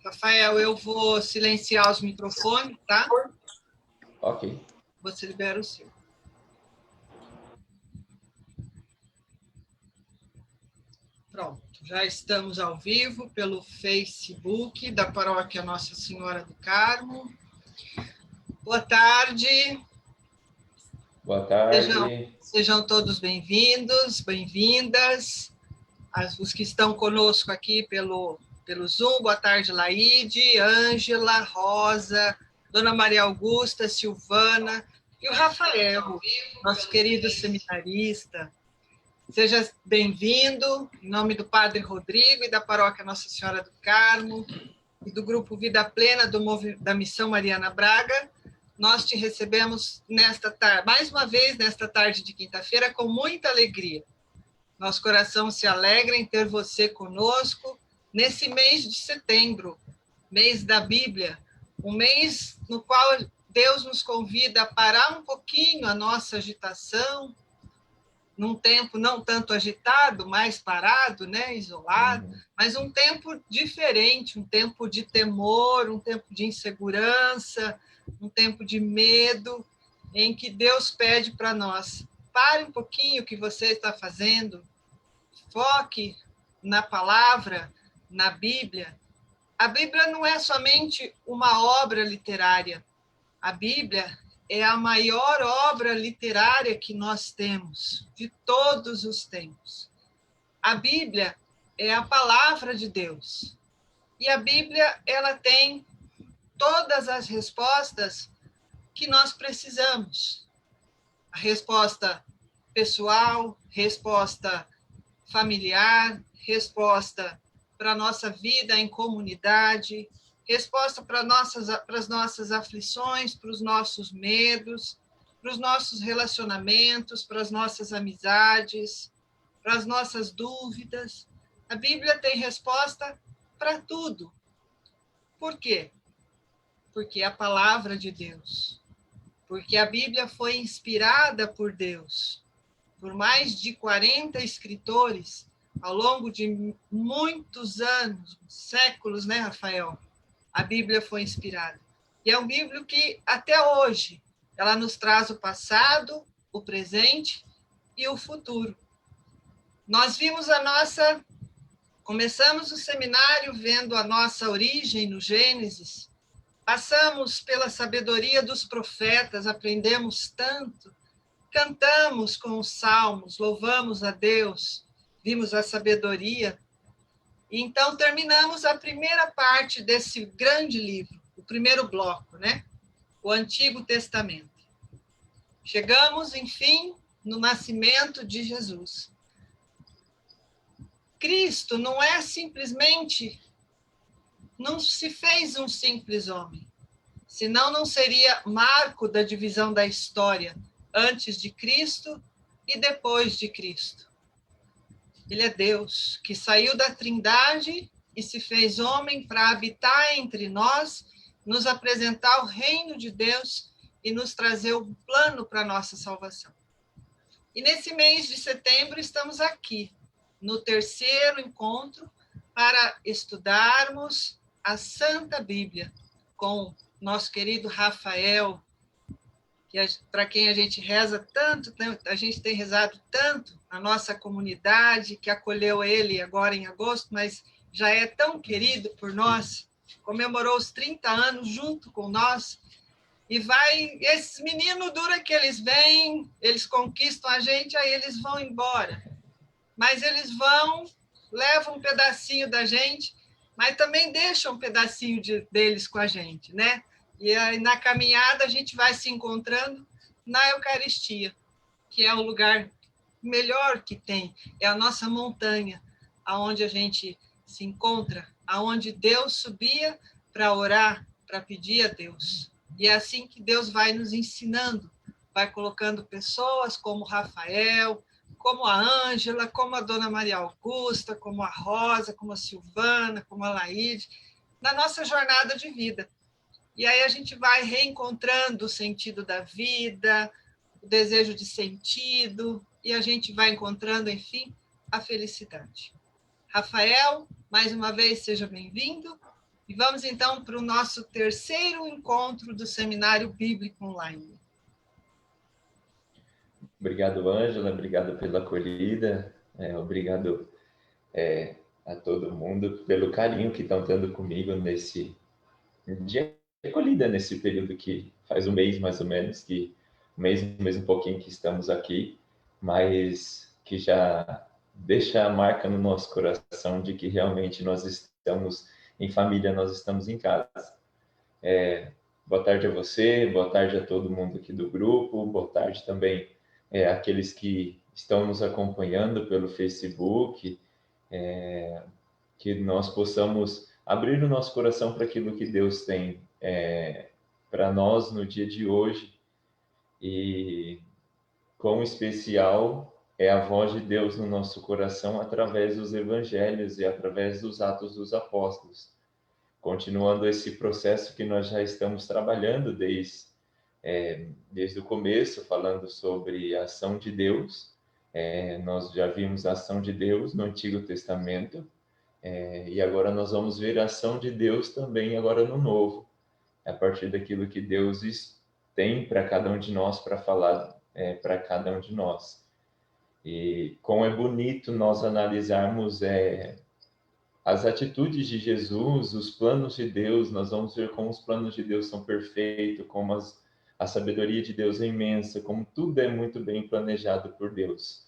Rafael, eu vou silenciar os microfones, tá? Ok. Você libera o seu. Pronto, já estamos ao vivo pelo Facebook da Paróquia Nossa Senhora do Carmo. Boa tarde. Boa tarde. Sejam todos bem-vindos, bem-vindas. Os que estão conosco aqui pelo Zoom, boa tarde, Laide, Ângela, Rosa, Dona Maria Augusta, Silvana e o Rafael, nosso querido seminarista. Seja bem-vindo, em nome do Padre Rodrigo e da Paróquia Nossa Senhora do Carmo e do Grupo Vida Plena da Missão Mariana Braga. Nós te recebemos nesta tarde, mais uma vez nesta tarde de quinta-feira, com muita alegria. Nosso coração se alegra em ter você conosco nesse mês de setembro, mês da Bíblia, um mês no qual Deus nos convida a parar um pouquinho a nossa agitação, num tempo não tanto agitado, mais parado, né, isolado, mas um tempo diferente, um tempo de temor, um tempo de insegurança, um tempo de medo, em que Deus pede para nós: pare um pouquinho o que você está fazendo, foque na palavra, na Bíblia. A Bíblia não é somente uma obra literária. A Bíblia é a maior obra literária que nós temos, de todos os tempos. A Bíblia é a palavra de Deus. E a Bíblia, ela tem todas as respostas que nós precisamos. A resposta pessoal, resposta familiar, resposta para a nossa vida em comunidade, resposta para as nossas aflições, para os nossos medos, para os nossos relacionamentos, para as nossas amizades, para as nossas dúvidas. A Bíblia tem resposta para tudo. Por quê? Porque é a palavra de Deus. Porque a Bíblia foi inspirada por Deus, por mais de 40 escritores, ao longo de muitos anos, séculos, né, Rafael? A Bíblia foi inspirada. E é um livro que, até hoje, ela nos traz o passado, o presente e o futuro. Nós vimos começamos o seminário vendo a nossa origem no Gênesis, passamos pela sabedoria dos profetas, aprendemos tanto, cantamos com os salmos, louvamos a Deus, vimos a sabedoria. E então terminamos a primeira parte desse grande livro, o primeiro bloco, né? O Antigo Testamento. Chegamos, enfim, no nascimento de Jesus. Cristo não é simplesmente, não se fez um simples homem, senão não seria marco da divisão da história antes de Cristo e depois de Cristo. Ele é Deus, que saiu da Trindade e se fez homem para habitar entre nós, nos apresentar o reino de Deus e nos trazer um plano para a nossa salvação. E nesse mês de setembro estamos aqui, no terceiro encontro, para estudarmos a Santa Bíblia com nosso querido Rafael, para quem a gente reza tanto, a gente tem rezado tanto na nossa comunidade, que acolheu ele agora em agosto, mas já é tão querido por nós, comemorou os 30 anos junto com nós, e esses meninos dura que eles vêm, eles conquistam a gente, aí eles vão embora. Mas eles levam um pedacinho da gente, mas também deixam um pedacinho deles com a gente, né? E aí, na caminhada, a gente vai se encontrando na Eucaristia, que é o lugar melhor que tem, é a nossa montanha, aonde a gente se encontra, aonde Deus subia para orar, para pedir a Deus. E é assim que Deus vai nos ensinando, vai colocando pessoas como Rafael, como a Ângela, como a Dona Maria Augusta, como a Rosa, como a Silvana, como a Laide, na nossa jornada de vida. E aí a gente vai reencontrando o sentido da vida, o desejo de sentido, e a gente vai encontrando, enfim, a felicidade. Rafael, mais uma vez, seja bem-vindo. E vamos então para o nosso terceiro encontro do Seminário Bíblico Online. Obrigado, Ângela, obrigado pela acolhida, obrigado a todo mundo pelo carinho que estão tendo comigo nesse dia de acolhida, nesse período que faz um mês mais ou menos, um mês um pouquinho que estamos aqui, mas que já deixa a marca no nosso coração de que realmente nós estamos em família, nós estamos em casa. Boa tarde a você, boa tarde a todo mundo aqui do grupo, boa tarde também àqueles que estão nos acompanhando pelo Facebook, que nós possamos abrir o nosso coração para aquilo que Deus tem para nós no dia de hoje. E quão especial é a voz de Deus no nosso coração através dos evangelhos e através dos Atos dos Apóstolos. Continuando esse processo que nós já estamos trabalhando desde o começo, falando sobre a ação de Deus. Nós já vimos a ação de Deus no Antigo Testamento, e agora nós vamos ver a ação de Deus também agora no Novo, a partir daquilo que Deus tem para cada um de nós, para falar para cada um de nós. E como é bonito nós analisarmos as atitudes de Jesus, os planos de Deus. Nós vamos ver como os planos de Deus são perfeitos, como a sabedoria de Deus é imensa, como tudo é muito bem planejado por Deus.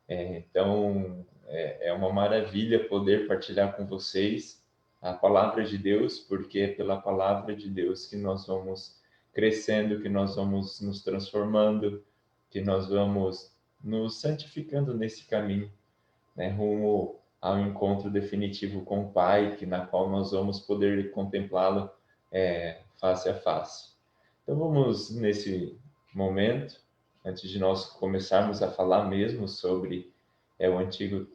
Então, é uma maravilha poder partilhar com vocês a palavra de Deus, porque é pela palavra de Deus que nós vamos crescendo, que nós vamos nos transformando, que nós vamos nos santificando nesse caminho, né, rumo ao encontro definitivo com o Pai, na qual nós vamos poder contemplá-lo face a face. Então vamos, nesse momento, antes de nós começarmos a falar mesmo sobre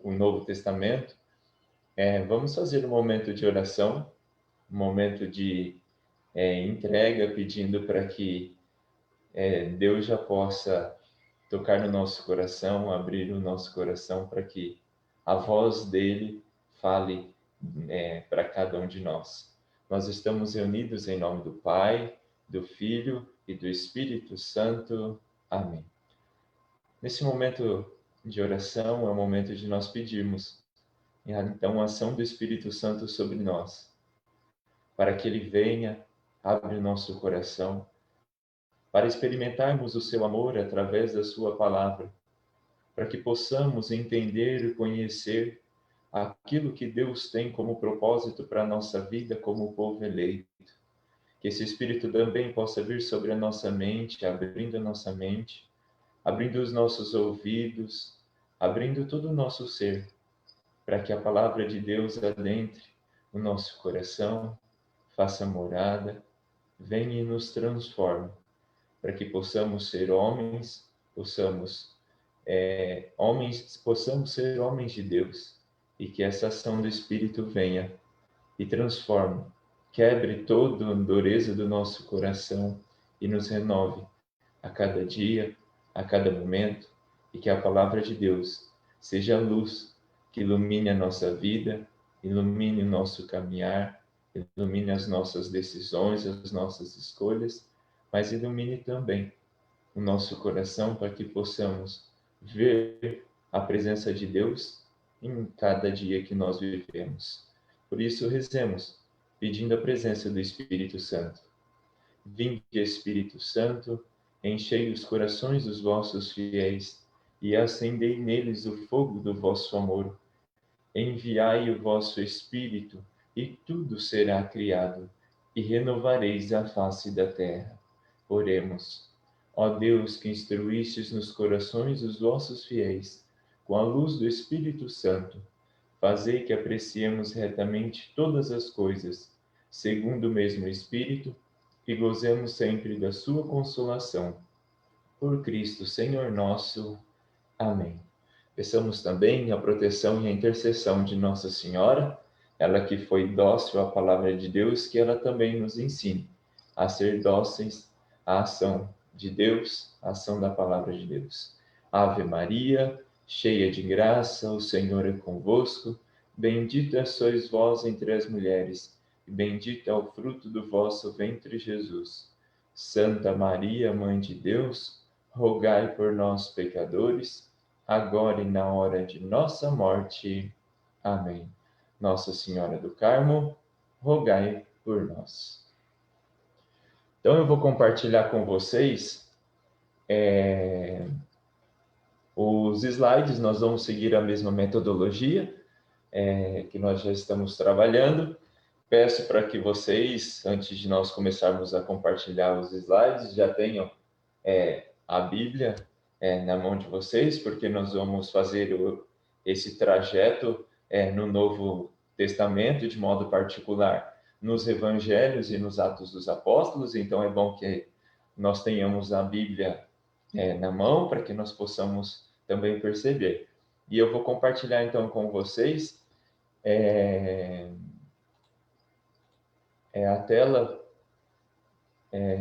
o Novo Testamento, vamos fazer um momento de oração, um momento de entrega, pedindo para que Deus já possa tocar no nosso coração, abrir o nosso coração para que a voz dele fale para cada um de nós. Nós estamos reunidos em nome do Pai, do Filho e do Espírito Santo. Amém. Nesse momento de oração é o momento de nós pedirmos, então, a ação do Espírito Santo sobre nós, para que ele venha, abra o nosso coração, para experimentarmos o seu amor através da sua palavra, para que possamos entender e conhecer aquilo que Deus tem como propósito para a nossa vida como povo eleito. Que esse Espírito também possa vir sobre a nossa mente, abrindo a nossa mente, abrindo os nossos ouvidos, abrindo todo o nosso ser, para que a palavra de Deus adentre o nosso coração, faça morada, venha e nos transforme, para que possamos ser homens, possamos ser homens de Deus, e que essa ação do Espírito venha e transforme, quebre toda a dureza do nosso coração e nos renove a cada dia, a cada momento, e que a palavra de Deus seja a luz que ilumine a nossa vida, ilumine o nosso caminhar, ilumine as nossas decisões, as nossas escolhas, mas ilumine também o nosso coração para que possamos ver a presença de Deus em cada dia que nós vivemos. Por isso, rezemos, pedindo a presença do Espírito Santo. Vinde, Espírito Santo, enchei os corações dos vossos fiéis e acendei neles o fogo do vosso amor. Enviai o vosso Espírito, e tudo será criado, e renovareis a face da terra. Oremos. Ó Deus, que instruístes nos corações os vossos fiéis, com a luz do Espírito Santo, fazei que apreciemos retamente todas as coisas, segundo o mesmo Espírito, e gozemos sempre da sua consolação. Por Cristo, Senhor nosso. Amém. Peçamos também a proteção e a intercessão de Nossa Senhora, ela que foi dócil à palavra de Deus, que ela também nos ensine a ser dóceis à ação de Deus, à ação da palavra de Deus. Ave Maria, cheia de graça, o Senhor é convosco, bendita sois vós entre as mulheres, e bendito é o fruto do vosso ventre, Jesus. Santa Maria, Mãe de Deus, rogai por nós, pecadores, agora e na hora de nossa morte. Amém. Nossa Senhora do Carmo, rogai por nós. Então, eu vou compartilhar com vocês os slides. Nós vamos seguir a mesma metodologia que nós já estamos trabalhando. Peço para que vocês, antes de nós começarmos a compartilhar os slides, já tenham a Bíblia na mão de vocês, porque nós vamos fazer esse trajeto no Novo Testamento, de modo particular, nos Evangelhos e nos Atos dos Apóstolos. Então, é bom que nós tenhamos a Bíblia na mão, para que nós possamos também perceber. E eu vou compartilhar, então, com vocês a tela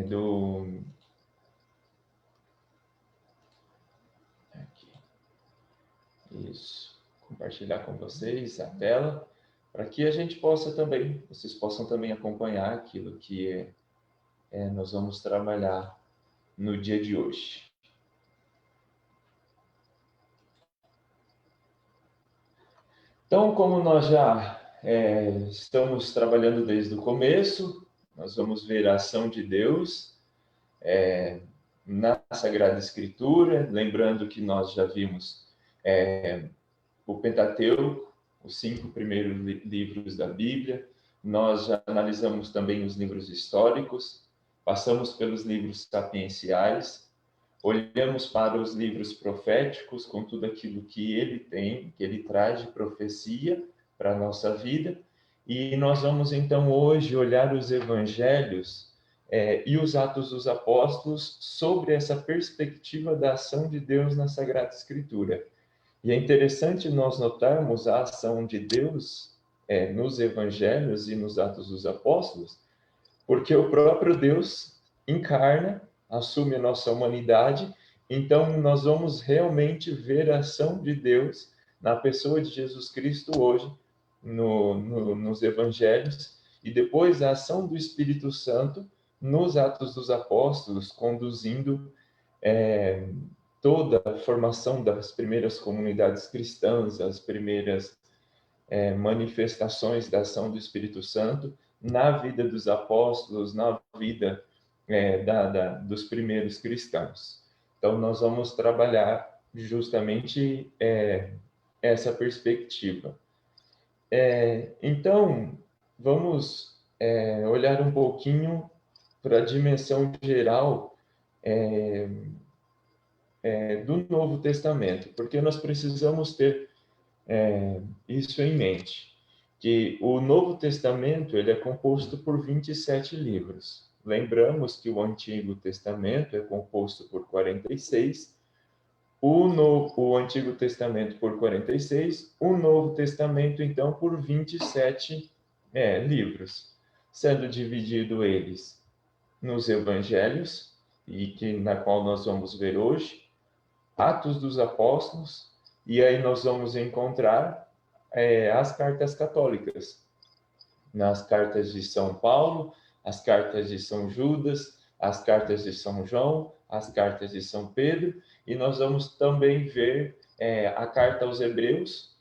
do... Aqui. Isso. Compartilhar com vocês a tela, para que a gente possa também, vocês possam também acompanhar aquilo que nós vamos trabalhar no dia de hoje. Então, como nós já estamos trabalhando desde o começo, nós vamos ver a ação de Deus na Sagrada Escritura, lembrando que nós já vimos o Pentateuco, os 5 primeiros livros da Bíblia. Nós já analisamos também os livros históricos, passamos pelos livros sapienciais, olhamos para os livros proféticos com tudo aquilo que ele tem, que ele traz de profecia para a nossa vida. E nós vamos então hoje olhar os evangelhos e os Atos dos Apóstolos sobre essa perspectiva da ação de Deus na Sagrada Escritura. E é interessante nós notarmos a ação de Deus nos Evangelhos e nos Atos dos Apóstolos, porque o próprio Deus encarna, assume a nossa humanidade. Então, nós vamos realmente ver a ação de Deus na pessoa de Jesus Cristo hoje, nos Evangelhos, e depois a ação do Espírito Santo nos Atos dos Apóstolos, conduzindo toda a formação das primeiras comunidades cristãs, as primeiras manifestações da ação do Espírito Santo na vida dos apóstolos, na vida dos primeiros cristãos. Então, nós vamos trabalhar justamente essa perspectiva. Então, vamos olhar um pouquinho para a dimensão geral do Novo Testamento, porque nós precisamos ter isso em mente, que o Novo Testamento ele é composto por 27 livros. Lembramos que o Antigo Testamento é composto por 46, o Antigo Testamento por 46, o Novo Testamento, então, por 27 livros, sendo dividido eles nos Evangelhos, na qual nós vamos ver hoje, Atos dos Apóstolos, e aí nós vamos encontrar as cartas católicas, nas cartas de São Paulo, as cartas de São Judas, as cartas de São João, as cartas de São Pedro, e nós vamos também ver a carta aos Hebreus,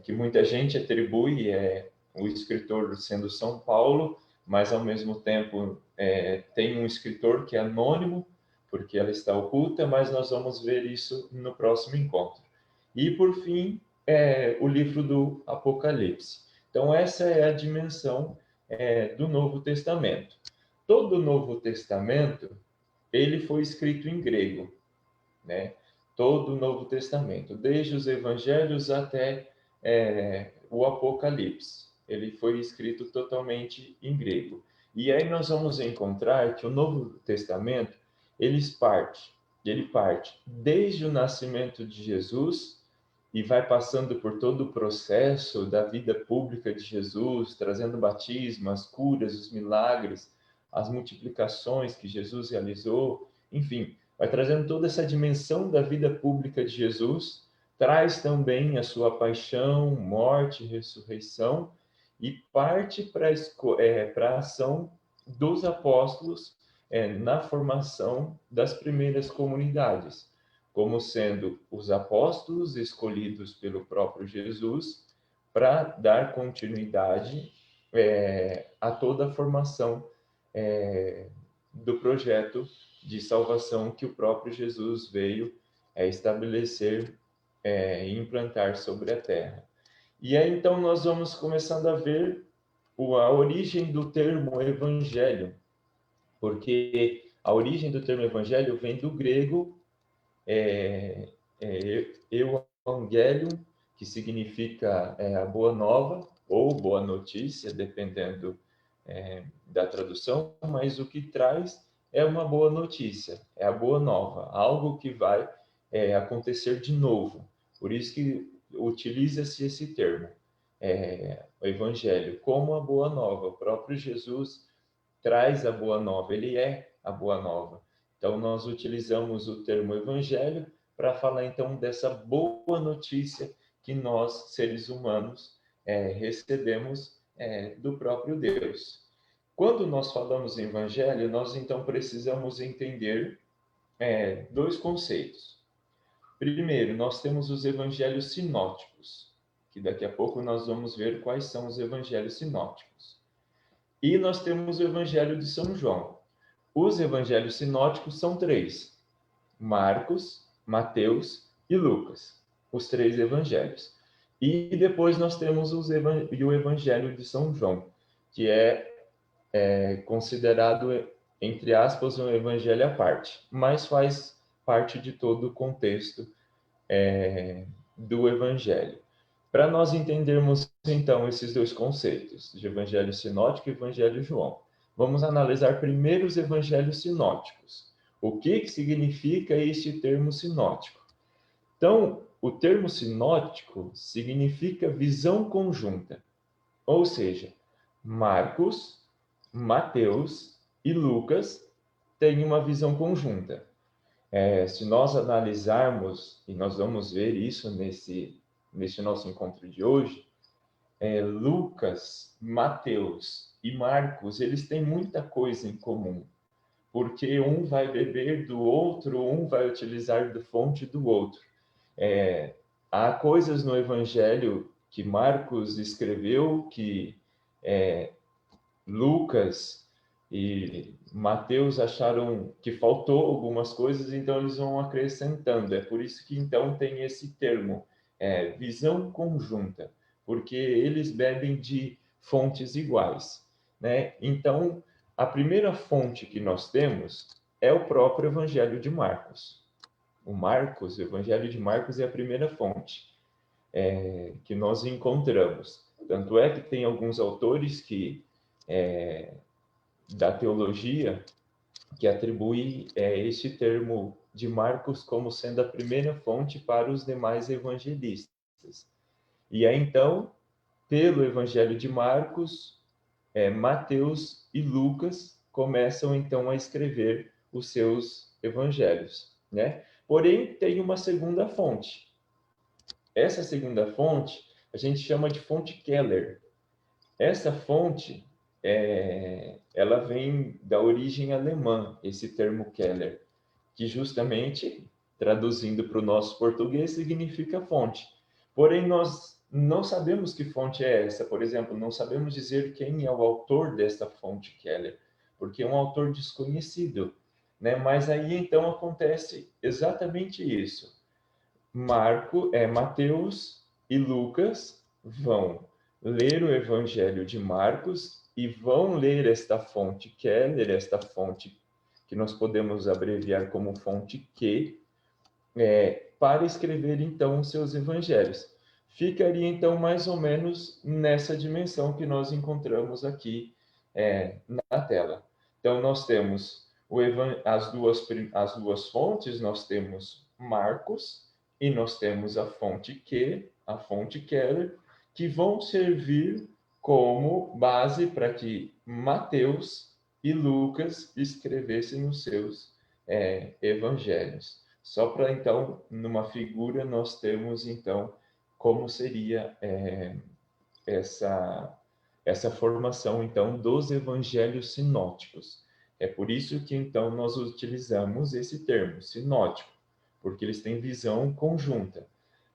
que muita gente atribui o escritor sendo São Paulo, mas ao mesmo tempo tem um escritor que é anônimo, porque ela está oculta, mas nós vamos ver isso no próximo encontro. E, por fim, o livro do Apocalipse. Então, essa é a dimensão do Novo Testamento. Todo o Novo Testamento, ele foi escrito em grego, né? Todo o Novo Testamento, desde os Evangelhos até o Apocalipse. Ele foi escrito totalmente em grego. E aí nós vamos encontrar que o Novo Testamento, ele parte desde o nascimento de Jesus e vai passando por todo o processo da vida pública de Jesus, trazendo batismo, as curas, os milagres, as multiplicações que Jesus realizou, enfim, vai trazendo toda essa dimensão da vida pública de Jesus, traz também a sua paixão, morte, ressurreição, e parte para a ação dos apóstolos na formação das primeiras comunidades, como sendo os apóstolos escolhidos pelo próprio Jesus para dar continuidade a toda a formação do projeto de salvação que o próprio Jesus veio estabelecer e implantar sobre a terra. E aí, então, nós vamos começando a ver a origem do termo evangelho, porque a origem do termo evangelho vem do grego evangelium, que significa a boa nova ou boa notícia, dependendo da tradução, mas o que traz é uma boa notícia, é a boa nova, algo que vai acontecer de novo. Por isso que utiliza-se esse termo, o evangelho, como a boa nova. O próprio Jesus traz a boa nova, ele é a boa nova. Então, nós utilizamos o termo evangelho para falar, então, dessa boa notícia que nós, seres humanos, recebemos do próprio Deus. Quando nós falamos em evangelho, nós, então, precisamos entender dois conceitos. Primeiro, nós temos os evangelhos sinóticos, que daqui a pouco nós vamos ver quais são os evangelhos sinóticos. E nós temos o evangelho de São João. Os evangelhos sinóticos são três: Marcos, Mateus e Lucas, os três evangelhos. E depois nós temos o evangelho de São João, que é considerado, entre aspas, um evangelho à parte, mas faz parte de todo o contexto do evangelho. Para nós entendermos, então, esses dois conceitos, de evangelho sinótico e evangelho João, vamos analisar primeiro os evangelhos sinóticos. O que significa este termo sinótico? Então, o termo sinótico significa visão conjunta, ou seja, Marcos, Mateus e Lucas têm uma visão conjunta. Se nós analisarmos, e nós vamos ver isso nesse nosso encontro de hoje, Lucas, Mateus e Marcos, eles têm muita coisa em comum, porque um vai beber do outro, um vai utilizar da fonte do outro. Há coisas no Evangelho que Marcos escreveu, que Lucas e Mateus acharam que faltou algumas coisas, então eles vão acrescentando. É por isso que então tem esse termo, visão conjunta, porque eles bebem de fontes iguais, né? Então, a primeira fonte que nós temos é o próprio Evangelho de Marcos. O Evangelho de Marcos é a primeira fonte que nós encontramos. Tanto é que tem alguns autores da teologia que atribui este termo de Marcos como sendo a primeira fonte para os demais evangelistas. E aí, então, pelo Evangelho de Marcos, Mateus e Lucas começam, então, a escrever os seus evangelhos, né? Porém, tem uma segunda fonte. Essa segunda fonte a gente chama de fonte Keller. Essa fonte ela vem da origem alemã, esse termo Keller, que justamente, traduzindo para o nosso português, significa fonte. Porém, nós não sabemos que fonte é essa. Por exemplo, não sabemos dizer quem é o autor desta fonte Keller, porque é um autor desconhecido, né? Mas aí, então, acontece exatamente isso. Mateus e Lucas vão ler o Evangelho de Marcos e vão ler esta fonte Keller, esta fonte que nós podemos abreviar como fonte Q, para escrever então os seus evangelhos. Ficaria então mais ou menos nessa dimensão que nós encontramos aqui na tela. Então nós temos as duas fontes, nós temos Marcos e nós temos a fonte Q, a fonte Keller, que vão servir como base para que Mateus e Lucas escrevessem os seus evangelhos. Só para, então, numa figura, nós temos, então, como seria essa formação, então, dos evangelhos sinóticos. É por isso que, então, nós utilizamos esse termo, sinótico, porque eles têm visão conjunta.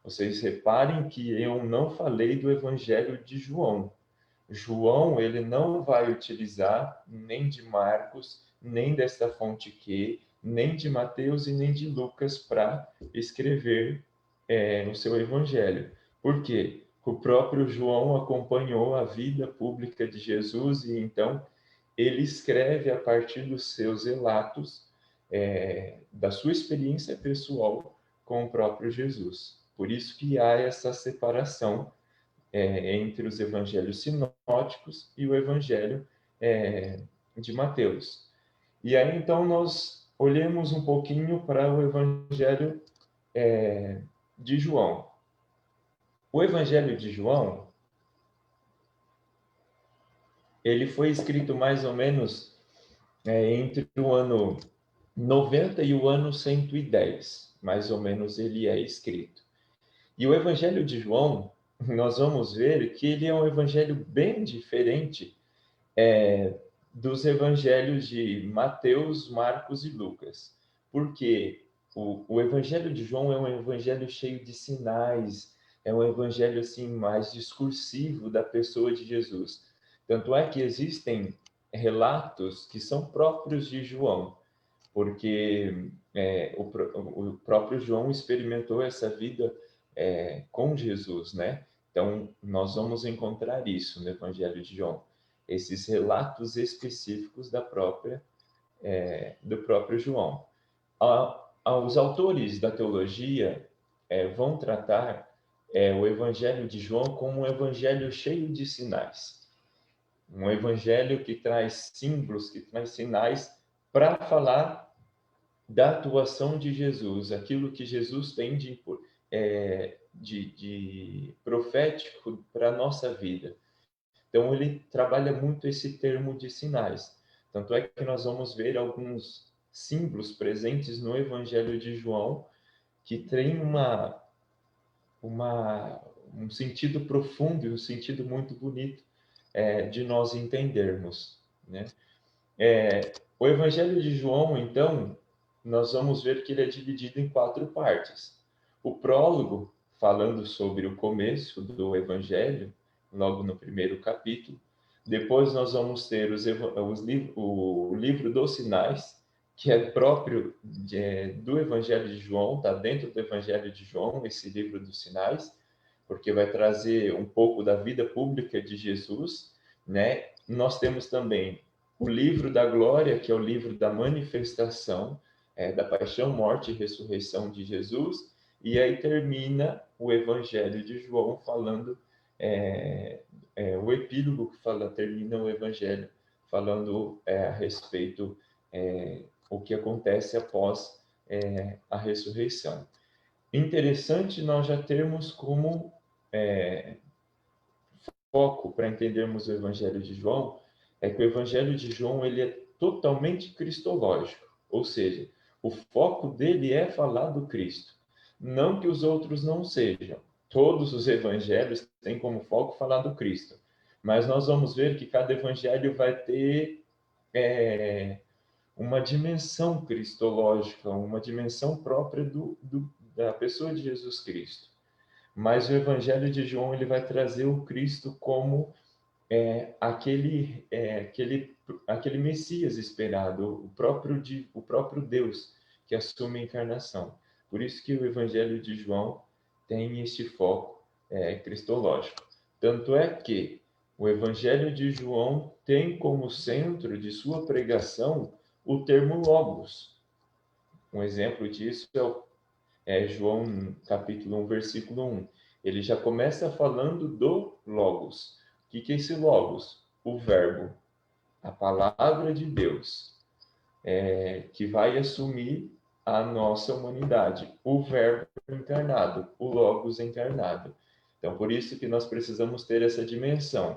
Vocês reparem que eu não falei do evangelho de João. João, ele não vai utilizar nem de Marcos, nem desta fonte Q, nem de Mateus e nem de Lucas para escrever o seu evangelho. Por quê? O próprio João acompanhou a vida pública de Jesus e então ele escreve a partir dos seus relatos, da sua experiência pessoal com o próprio Jesus. Por isso que há essa separação entre os evangelhos sinóticos e o evangelho de Mateus. E aí, então, nós olhemos um pouquinho para o evangelho de João. O evangelho de João, ele foi escrito mais ou menos entre o ano 90 e o ano 110, mais ou menos ele é escrito. E o evangelho de João, nós vamos ver que ele é um evangelho bem diferente dos evangelhos de Mateus, Marcos e Lucas. Porque o evangelho de João é um evangelho cheio de sinais, é um evangelho assim mais discursivo da pessoa de Jesus. Tanto é que existem relatos que são próprios de João, porque o próprio João experimentou essa vida com Jesus, né? Então, nós vamos encontrar isso no Evangelho de João, esses relatos específicos do próprio João. Os autores da teologia vão tratar o Evangelho de João como um evangelho cheio de sinais, um evangelho que traz símbolos, que traz sinais para falar da atuação de Jesus, aquilo que Jesus tem de profético para a nossa vida. Então, ele trabalha muito esse termo de sinais. Tanto é que nós vamos ver alguns símbolos presentes no Evangelho de João que tem um sentido profundo e um sentido muito bonito de nós entendermos, né? O Evangelho de João, então, nós vamos ver que ele é dividido em 4 partes. O prólogo, falando sobre o começo do Evangelho, logo no primeiro capítulo. Depois nós vamos ter o livro dos sinais, que é próprio do Evangelho de João, está dentro do Evangelho de João, esse livro dos sinais, porque vai trazer um pouco da vida pública de Jesus, né? Nós temos também o livro da glória, que é o livro da manifestação, da paixão, morte e ressurreição de Jesus, e aí termina o Evangelho de João falando, o epílogo que termina o Evangelho falando a respeito o que acontece após a ressurreição. Interessante nós já termos como foco para entendermos o Evangelho de João, é que o Evangelho de João ele é totalmente cristológico, ou seja, o foco dele é falar do Cristo. Não que os outros não sejam. Todos os evangelhos têm como foco falar do Cristo. Mas nós vamos ver que cada evangelho vai ter uma dimensão cristológica, uma dimensão própria da pessoa de Jesus Cristo. Mas o Evangelho de João ele vai trazer o Cristo como aquele Messias esperado, o próprio Deus que assume a encarnação. Por isso que o Evangelho de João tem este foco cristológico. Tanto é que o Evangelho de João tem como centro de sua pregação o termo logos. Um exemplo disso é João capítulo 1, versículo 1. Ele já começa falando do logos. O que é esse logos? O verbo, a palavra de Deus, que vai assumir a nossa humanidade, o verbo encarnado, o logos encarnado. Então, por isso que nós precisamos ter essa dimensão,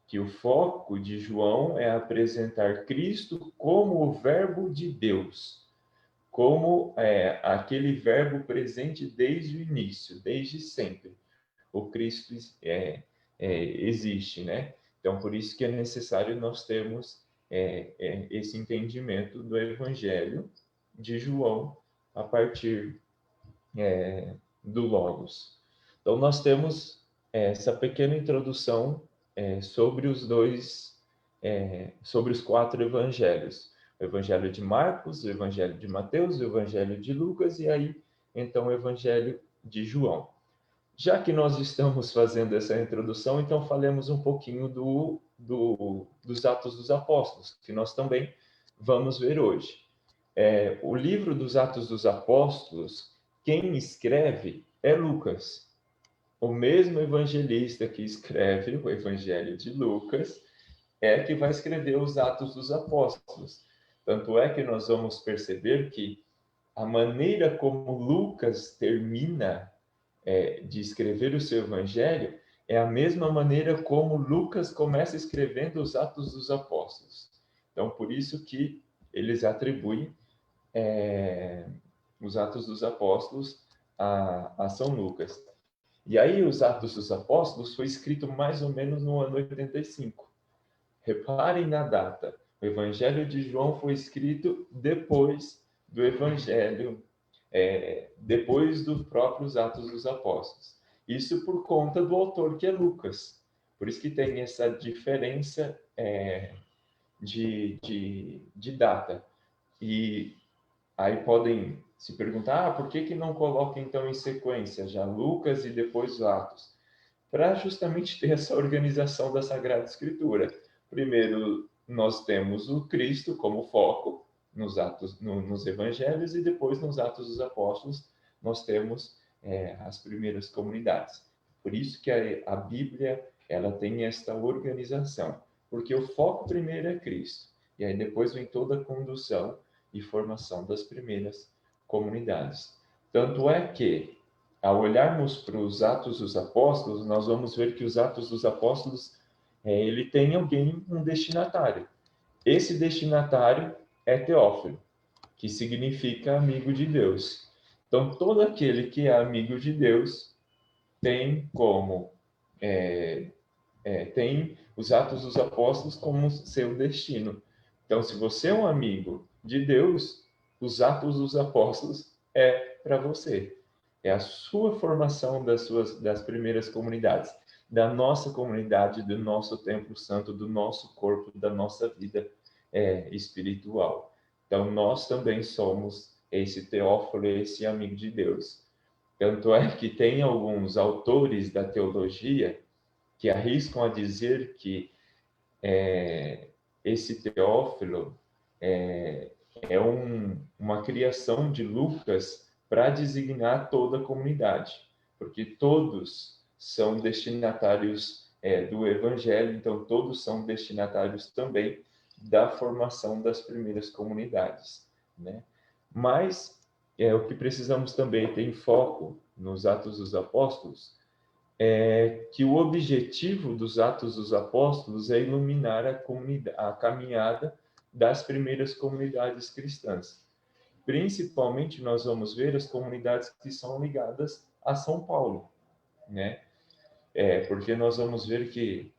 que o foco de João é apresentar Cristo como o verbo de Deus, como aquele verbo presente desde o início, desde sempre. O Cristo existe, né? Então, por isso que é necessário nós termos esse entendimento do Evangelho de João a partir do Logos. Então, nós temos essa pequena introdução sobre sobre os 4 evangelhos. O Evangelho de Marcos, o Evangelho de Mateus, o Evangelho de Lucas e aí, então, o Evangelho de João. Já que nós estamos fazendo essa introdução, então falemos um pouquinho dos Atos dos Apóstolos, que nós também vamos ver hoje. O livro dos Atos dos Apóstolos, quem escreve é Lucas, o mesmo evangelista que escreve o Evangelho de Lucas que vai escrever os Atos dos Apóstolos. Tanto é que nós vamos perceber que a maneira como Lucas termina de escrever o seu Evangelho é a mesma maneira como Lucas começa escrevendo os Atos dos Apóstolos. Então, por isso que eles atribuem os Atos dos Apóstolos a São Lucas. E aí, os Atos dos Apóstolos foi escrito mais ou menos no ano 85. Reparem na data. O Evangelho de João foi escrito depois do Evangelho, depois dos próprios Atos dos Apóstolos. Isso por conta do autor, que é Lucas. Por isso que tem essa diferença de data. E aí podem se perguntar, por que não coloca então em sequência já Lucas e depois os Atos? Para justamente ter essa organização da Sagrada Escritura. Primeiro, nós temos o Cristo como foco nos nos Evangelhos e depois nos Atos dos Apóstolos nós temos as primeiras comunidades. Por isso que a Bíblia ela tem esta organização, porque o foco primeiro é Cristo e aí depois vem toda a condução e formação das primeiras comunidades. Tanto é que ao olharmos para os Atos dos Apóstolos, nós vamos ver que os Atos dos Apóstolos, ele tem um destinatário. Esse destinatário é Teófilo, que significa amigo de Deus. Então, todo aquele que é amigo de Deus tem tem os Atos dos Apóstolos como seu destino. Então, se você é um amigo de Deus, os Atos dos Apóstolos é para você. É a sua formação das primeiras comunidades, da nossa comunidade, do nosso templo santo, do nosso corpo, da nossa vida espiritual. Então, nós também somos esse Teófilo, esse amigo de Deus. Tanto é que tem alguns autores da teologia que arriscam a dizer que esse Teófilo uma criação de Lucas para designar toda a comunidade, porque todos são destinatários do Evangelho, então todos são destinatários também da formação das primeiras comunidades, né? Mas o que precisamos também ter em foco nos Atos dos Apóstolos é que o objetivo dos Atos dos Apóstolos é iluminar a caminhada das primeiras comunidades cristãs. Principalmente, nós vamos ver as comunidades que são ligadas a São Paulo, né? Porque nós vamos ver que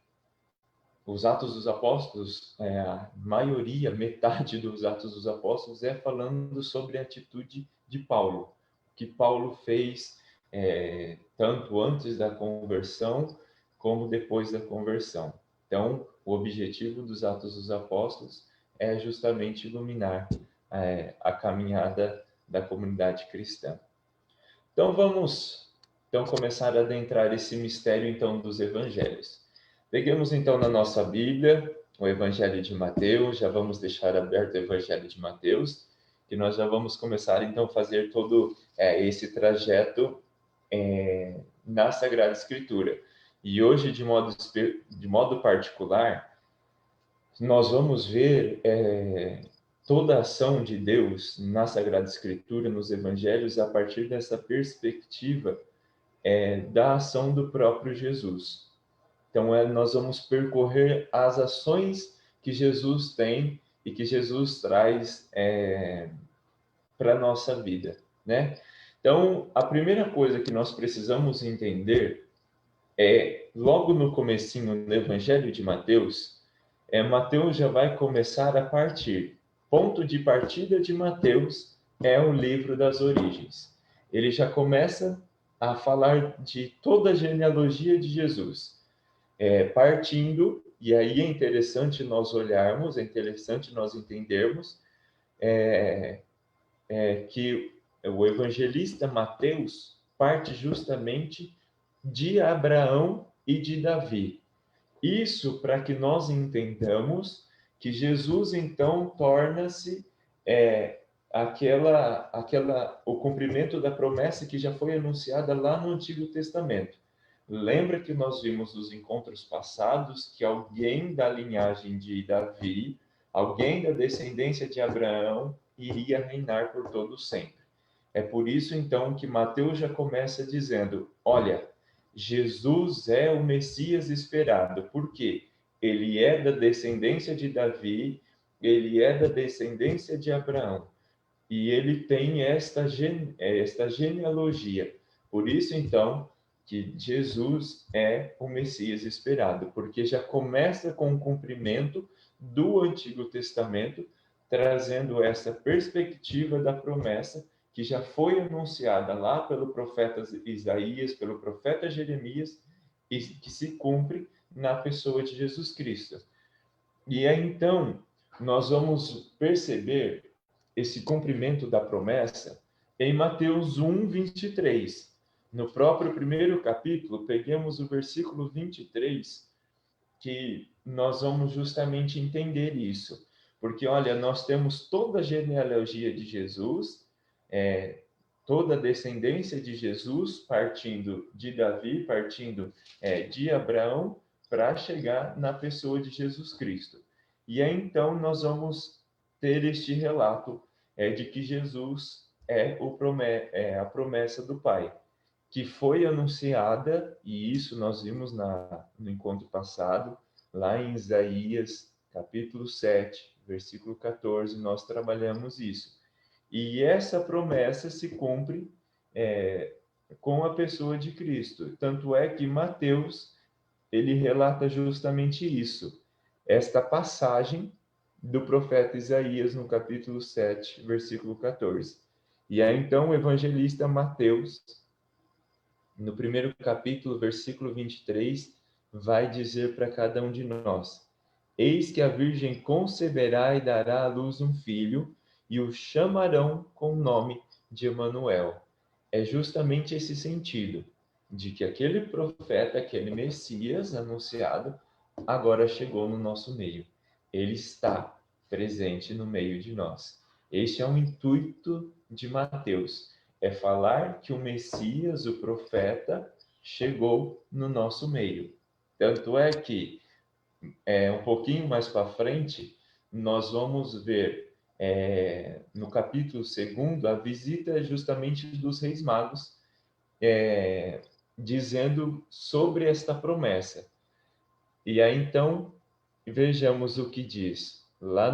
os Atos dos Apóstolos, a maioria, metade dos Atos dos Apóstolos é falando sobre a atitude de Paulo, que Paulo fez tanto antes da conversão como depois da conversão. Então, o objetivo dos Atos dos Apóstolos é justamente iluminar a caminhada da comunidade cristã. Então, vamos começar a adentrar esse mistério então dos evangelhos. Peguemos então na nossa Bíblia o Evangelho de Mateus, já vamos deixar aberto o Evangelho de Mateus, que nós já vamos começar então a fazer todo esse trajeto na Sagrada Escritura. E hoje, de modo particular, nós vamos ver toda a ação de Deus na Sagrada Escritura, nos Evangelhos, a partir dessa perspectiva da ação do próprio Jesus. Então, nós vamos percorrer as ações que Jesus tem e que Jesus traz para a nossa vida, né? Então, a primeira coisa que nós precisamos entender logo no comecinho, no Evangelho de Mateus, Mateus já vai começar a partir. Ponto de partida de Mateus é o livro das origens. Ele já começa a falar de toda a genealogia de Jesus, partindo, e aí é interessante nós olharmos, é interessante nós entendermos que o evangelista Mateus parte justamente de Abraão e de Davi. Isso para que nós entendamos que Jesus então torna-se o cumprimento da promessa que já foi anunciada lá no Antigo Testamento. Lembra que nós vimos nos encontros passados que alguém da linhagem de Davi, alguém da descendência de Abraão, iria reinar por todo sempre. É por isso então que Mateus já começa dizendo: olha, Jesus é o Messias esperado. Por quê? Ele é da descendência de Davi, ele é da descendência de Abraão. E ele tem esta genealogia. Por isso, então, que Jesus é o Messias esperado, porque já começa com o cumprimento do Antigo Testamento, trazendo essa perspectiva da promessa que já foi anunciada lá pelo profeta Isaías, pelo profeta Jeremias, e que se cumpre na pessoa de Jesus Cristo. E aí, então, nós vamos perceber esse cumprimento da promessa em Mateus 1, 23. No próprio primeiro capítulo, peguemos o versículo 23, que nós vamos justamente entender isso. Porque, olha, nós temos toda a genealogia de Jesus, toda a descendência de Jesus, partindo de Davi, partindo de Abraão, para chegar na pessoa de Jesus Cristo. E aí, então, nós vamos ter este relato de que Jesus é a promessa do Pai, que foi anunciada, e isso nós vimos no encontro passado, lá em Isaías, capítulo 7, versículo 14, nós trabalhamos isso. E essa promessa se cumpre com a pessoa de Cristo. Tanto é que Mateus, ele relata justamente isso. Esta passagem do profeta Isaías, no capítulo 7, versículo 14. E aí, então, o evangelista Mateus, no primeiro capítulo, versículo 23, vai dizer para cada um de nós: Eis que a Virgem conceberá e dará à luz um filho, e o chamarão com o nome de Emanuel. É justamente esse sentido, de que aquele profeta, aquele Messias anunciado, agora chegou no nosso meio. Ele está presente no meio de nós. Este é o intuito de Mateus, é falar que o Messias, o profeta, chegou no nosso meio. Tanto é que, um pouquinho mais para frente, nós vamos ver no capítulo 2 a visita justamente dos Reis Magos, dizendo sobre esta promessa. E aí, então, vejamos o que diz lá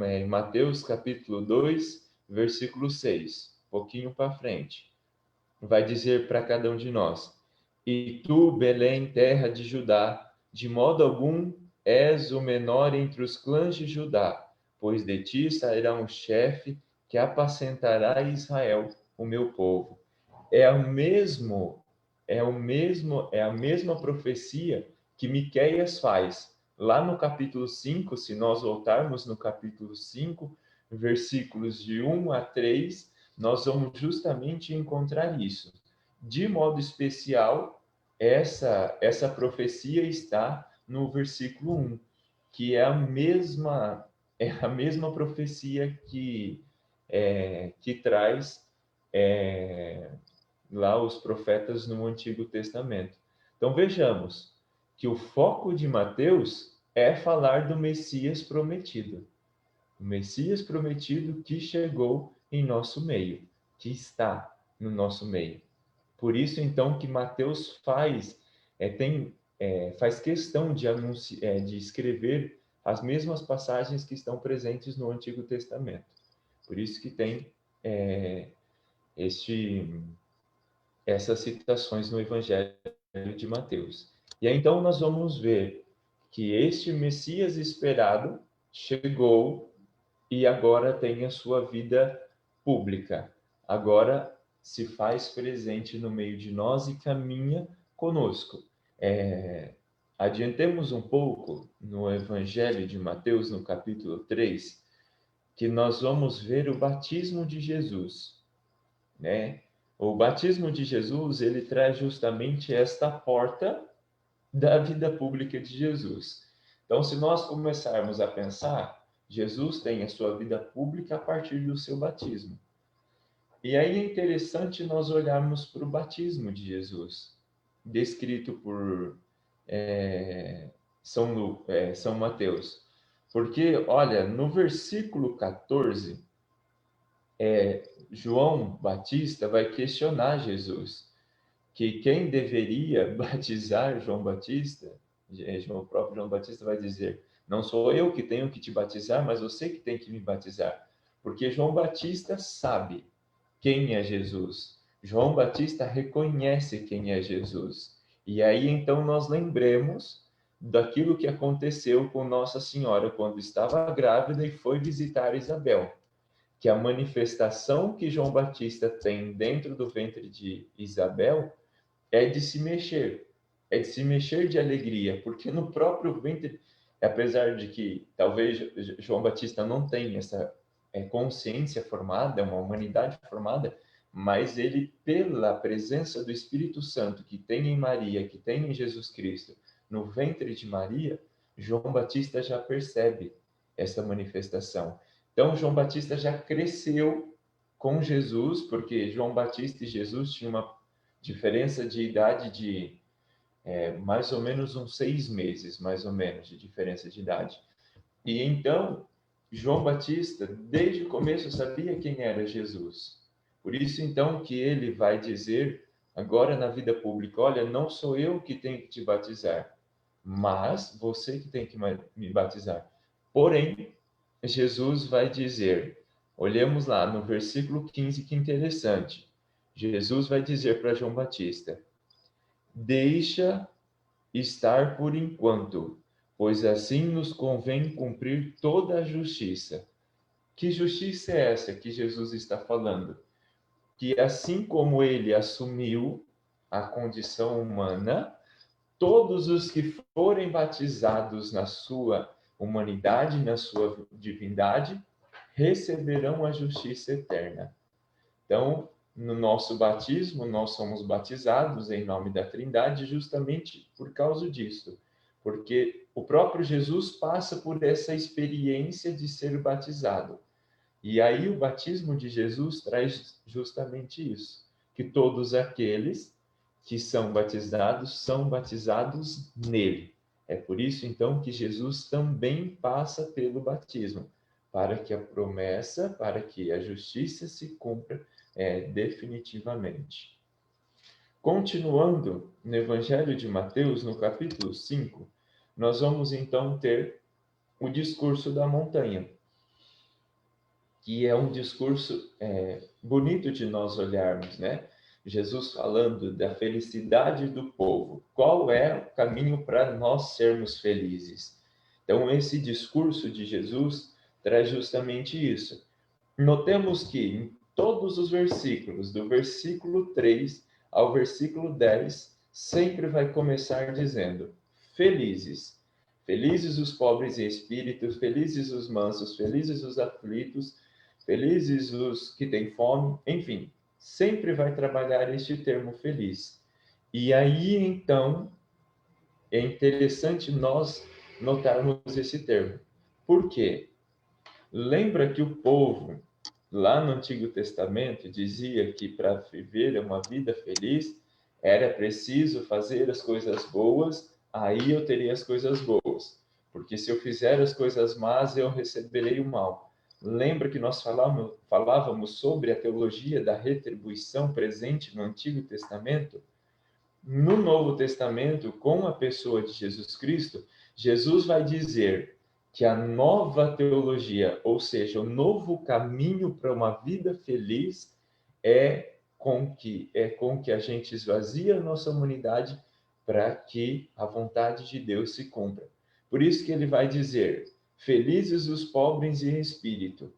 em Mateus capítulo 2, versículo 6, um pouquinho para frente. Vai dizer para cada um de nós: E tu, Belém, terra de Judá, de modo algum és o menor entre os clãs de Judá, pois de ti sairá um chefe que apacentará Israel, o meu povo. É a mesma profecia que Miqueias faz. Lá no capítulo 5, se nós voltarmos no capítulo 5, versículos de 1 a 3, nós vamos justamente encontrar isso. De modo especial, essa profecia está no versículo 1, que é a mesma profecia que traz lá os profetas no Antigo Testamento. Então vejamos que o foco de Mateus é falar do Messias prometido. O Messias prometido que chegou em nosso meio, que está no nosso meio. Por isso, então, que Mateus faz questão de escrever as mesmas passagens que estão presentes no Antigo Testamento. Por isso que tem essas citações no Evangelho de Mateus. E aí, então nós vamos ver que este Messias esperado chegou e agora tem a sua vida pública. Agora se faz presente no meio de nós e caminha conosco. Adiantemos um pouco no Evangelho de Mateus, no capítulo 3, que nós vamos ver o batismo de Jesus, né? O batismo de Jesus, ele traz justamente esta porta da vida pública de Jesus. Então, se nós começarmos a pensar, Jesus tem a sua vida pública a partir do seu batismo. E aí é interessante nós olharmos para o batismo de Jesus, descrito por São Mateus. Porque, olha, no versículo 14, João Batista vai questionar Jesus, que quem deveria batizar João Batista, o próprio João Batista vai dizer, não sou eu que tenho que te batizar, mas você que tem que me batizar. Porque João Batista sabe quem é Jesus. João Batista reconhece quem é Jesus. E aí então nós lembremos daquilo que aconteceu com Nossa Senhora quando estava grávida e foi visitar Isabel, que a manifestação que João Batista tem dentro do ventre de Isabel é de se mexer de alegria, porque no próprio ventre, apesar de que talvez João Batista não tenha essa consciência formada, uma humanidade formada, mas ele, pela presença do Espírito Santo que tem em Maria, que tem em Jesus Cristo, no ventre de Maria, João Batista já percebe essa manifestação. Então, João Batista já cresceu com Jesus, porque João Batista e Jesus tinham uma diferença de idade de mais ou menos uns 6 meses, mais ou menos, de diferença de idade. E então, João Batista, desde o começo, sabia quem era Jesus. Por isso, então, que ele vai dizer, agora na vida pública, olha, não sou eu que tenho que te batizar, mas você que tem que me batizar. Porém, Jesus vai dizer, olhemos lá no versículo 15, que interessante. Jesus vai dizer para João Batista, deixa estar por enquanto, pois assim nos convém cumprir toda a justiça. Que justiça é essa que Jesus está falando? Que assim como ele assumiu a condição humana, todos os que forem batizados na sua humanidade, na sua divindade, receberão a justiça eterna. Então, no nosso batismo, nós somos batizados em nome da Trindade justamente por causa disso, porque o próprio Jesus passa por essa experiência de ser batizado. E aí o batismo de Jesus traz justamente isso, que todos aqueles que são batizados nele. É por isso então que Jesus também passa pelo batismo, para que a promessa, para que a justiça se cumpra definitivamente. Continuando no Evangelho de Mateus, no capítulo 5, nós vamos então ter o discurso da montanha, que é um discurso bonito de nós olharmos, né? Jesus falando da felicidade do povo. Qual é o caminho para nós sermos felizes? Então, esse discurso de Jesus traz justamente isso. Notemos que em todos os versículos, do versículo 3 ao versículo 10, sempre vai começar dizendo: felizes. Felizes os pobres em espírito, felizes os mansos, felizes os aflitos, felizes os que têm fome, enfim, sempre vai trabalhar este termo feliz. E aí, então, é interessante nós notarmos esse termo. Por quê? Lembra que o povo, lá no Antigo Testamento, dizia que para viver uma vida feliz era preciso fazer as coisas boas, aí eu teria as coisas boas. Porque se eu fizer as coisas más, eu receberei o mal. Lembra que nós falávamos sobre a teologia da retribuição presente no Antigo Testamento? No Novo Testamento, com a pessoa de Jesus Cristo, Jesus vai dizer que a nova teologia, ou seja, o novo caminho para uma vida feliz, é com que a gente esvazia a nossa humanidade para que a vontade de Deus se cumpra. Por isso que ele vai dizer: felizes os pobres em espírito,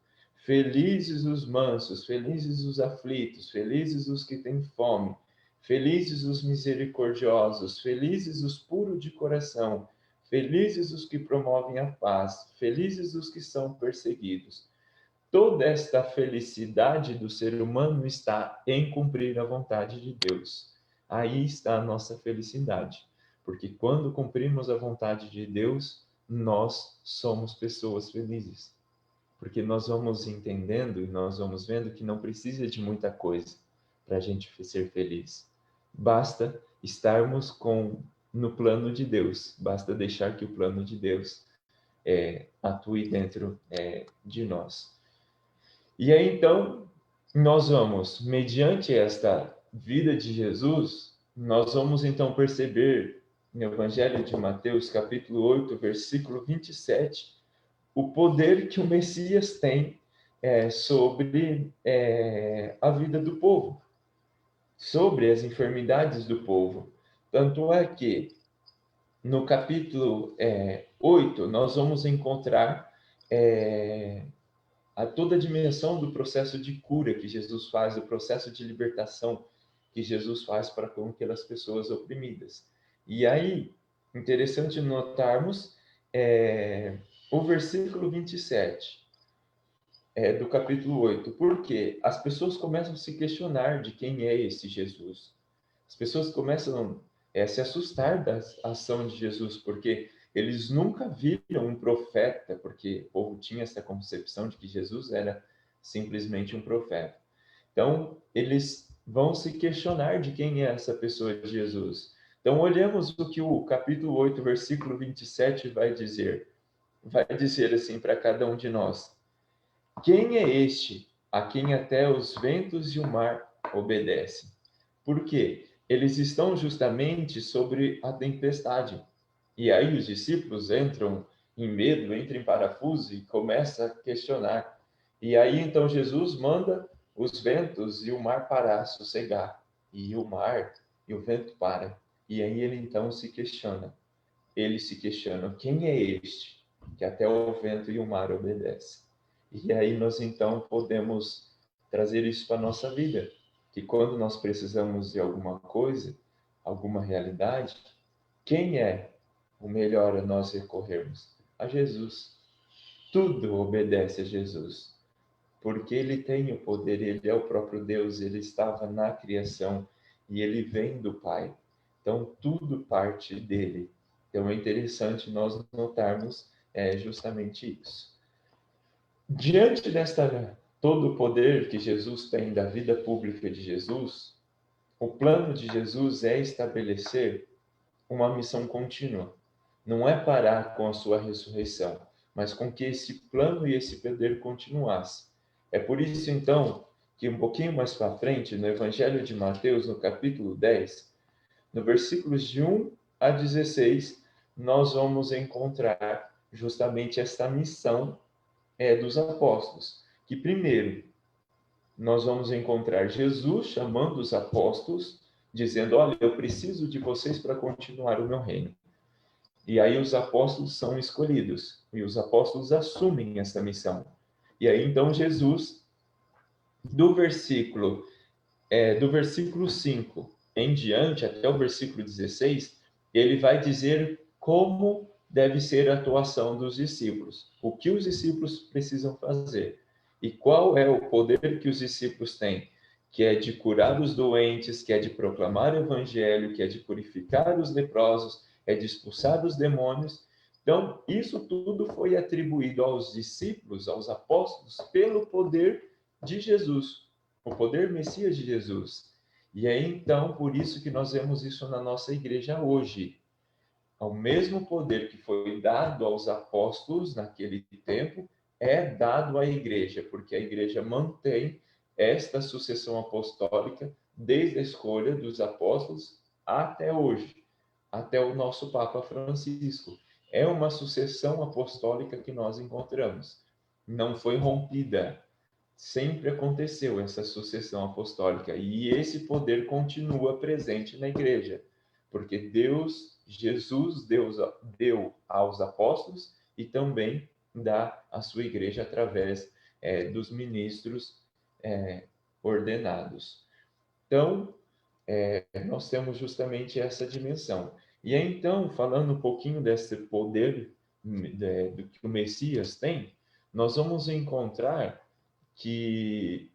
felizes os mansos, felizes os aflitos, felizes os que têm fome, felizes os misericordiosos, felizes os puros de coração, felizes os que promovem a paz, felizes os que são perseguidos. Toda esta felicidade do ser humano está em cumprir a vontade de Deus. Aí está a nossa felicidade, porque quando cumprimos a vontade de Deus, nós somos pessoas felizes. Porque nós vamos entendendo e nós vamos vendo que não precisa de muita coisa para a gente ser feliz. Basta estarmos no plano de Deus, basta deixar que o plano de Deus atue dentro de nós. E aí, então, nós vamos, mediante esta vida de Jesus, nós vamos, então, perceber no Evangelho de Mateus, capítulo 8, versículo 27, o poder que o Messias tem sobre a vida do povo, sobre as enfermidades do povo. Tanto é que, no capítulo 8, nós vamos encontrar toda a dimensão do processo de cura que Jesus faz, do processo de libertação que Jesus faz para com aquelas pessoas oprimidas. E aí, interessante notarmos o versículo 27 do capítulo 8, porque as pessoas começam a se questionar de quem é esse Jesus. As pessoas começam a se assustar da ação de Jesus, porque eles nunca viram um profeta, porque o povo tinha essa concepção de que Jesus era simplesmente um profeta. Então, eles vão se questionar de quem é essa pessoa de Jesus. Então, olhamos o que o capítulo 8, versículo 27 vai dizer. Vai dizer assim para cada um de nós: quem é este a quem até os ventos e o mar obedecem? Por quê? Eles estão justamente sobre a tempestade. E aí os discípulos entram em medo, entram em parafuso e começam a questionar. E aí então Jesus manda os ventos e o mar parar, sossegar. E o mar e o vento para. E aí ele então se questiona. Eles se questionam: quem é este que até o vento e o mar obedecem? E aí nós então podemos trazer isso para a nossa vida, que quando nós precisamos de alguma coisa, alguma realidade, quem é o melhor a nós recorrermos? A Jesus. Tudo obedece a Jesus, porque ele tem o poder, ele é o próprio Deus, ele estava na criação e ele vem do Pai. Então tudo parte dele. Então é interessante nós notarmos justamente isso. Diante desta todo o poder que Jesus tem da vida pública de Jesus, o plano de Jesus é estabelecer uma missão contínua. Não é parar com a sua ressurreição, mas com que esse plano e esse poder continuasse. É por isso, então, que um pouquinho mais para frente, no Evangelho de Mateus, no capítulo 10, no versículos de 1 a 16, nós vamos encontrar justamente esta missão dos apóstolos. Que primeiro, nós vamos encontrar Jesus chamando os apóstolos, dizendo: olha, eu preciso de vocês para continuar o meu reino. E aí os apóstolos são escolhidos, e os apóstolos assumem essa missão. E aí então Jesus, do versículo 5 em diante, até o versículo 16, ele vai dizer como deve ser a atuação dos discípulos, o que os discípulos precisam fazer. E qual é o poder que os discípulos têm? Que é de curar os doentes, que é de proclamar o evangelho, que é de purificar os leprosos, é de expulsar os demônios. Então, isso tudo foi atribuído aos discípulos, aos apóstolos, pelo poder de Jesus, o poder Messias de Jesus. E é então por isso que nós vemos isso na nossa igreja hoje. O mesmo poder que foi dado aos apóstolos naquele tempo é dado à igreja, porque a igreja mantém esta sucessão apostólica desde a escolha dos apóstolos até hoje, até o nosso Papa Francisco. É uma sucessão apostólica que nós encontramos. Não foi rompida. Sempre aconteceu essa sucessão apostólica e esse poder continua presente na igreja. porque Jesus deu aos apóstolos e também dá à sua igreja através dos ministros ordenados. Então, nós temos justamente essa dimensão. E aí, então, falando um pouquinho desse poder do que o Messias tem, nós vamos encontrar que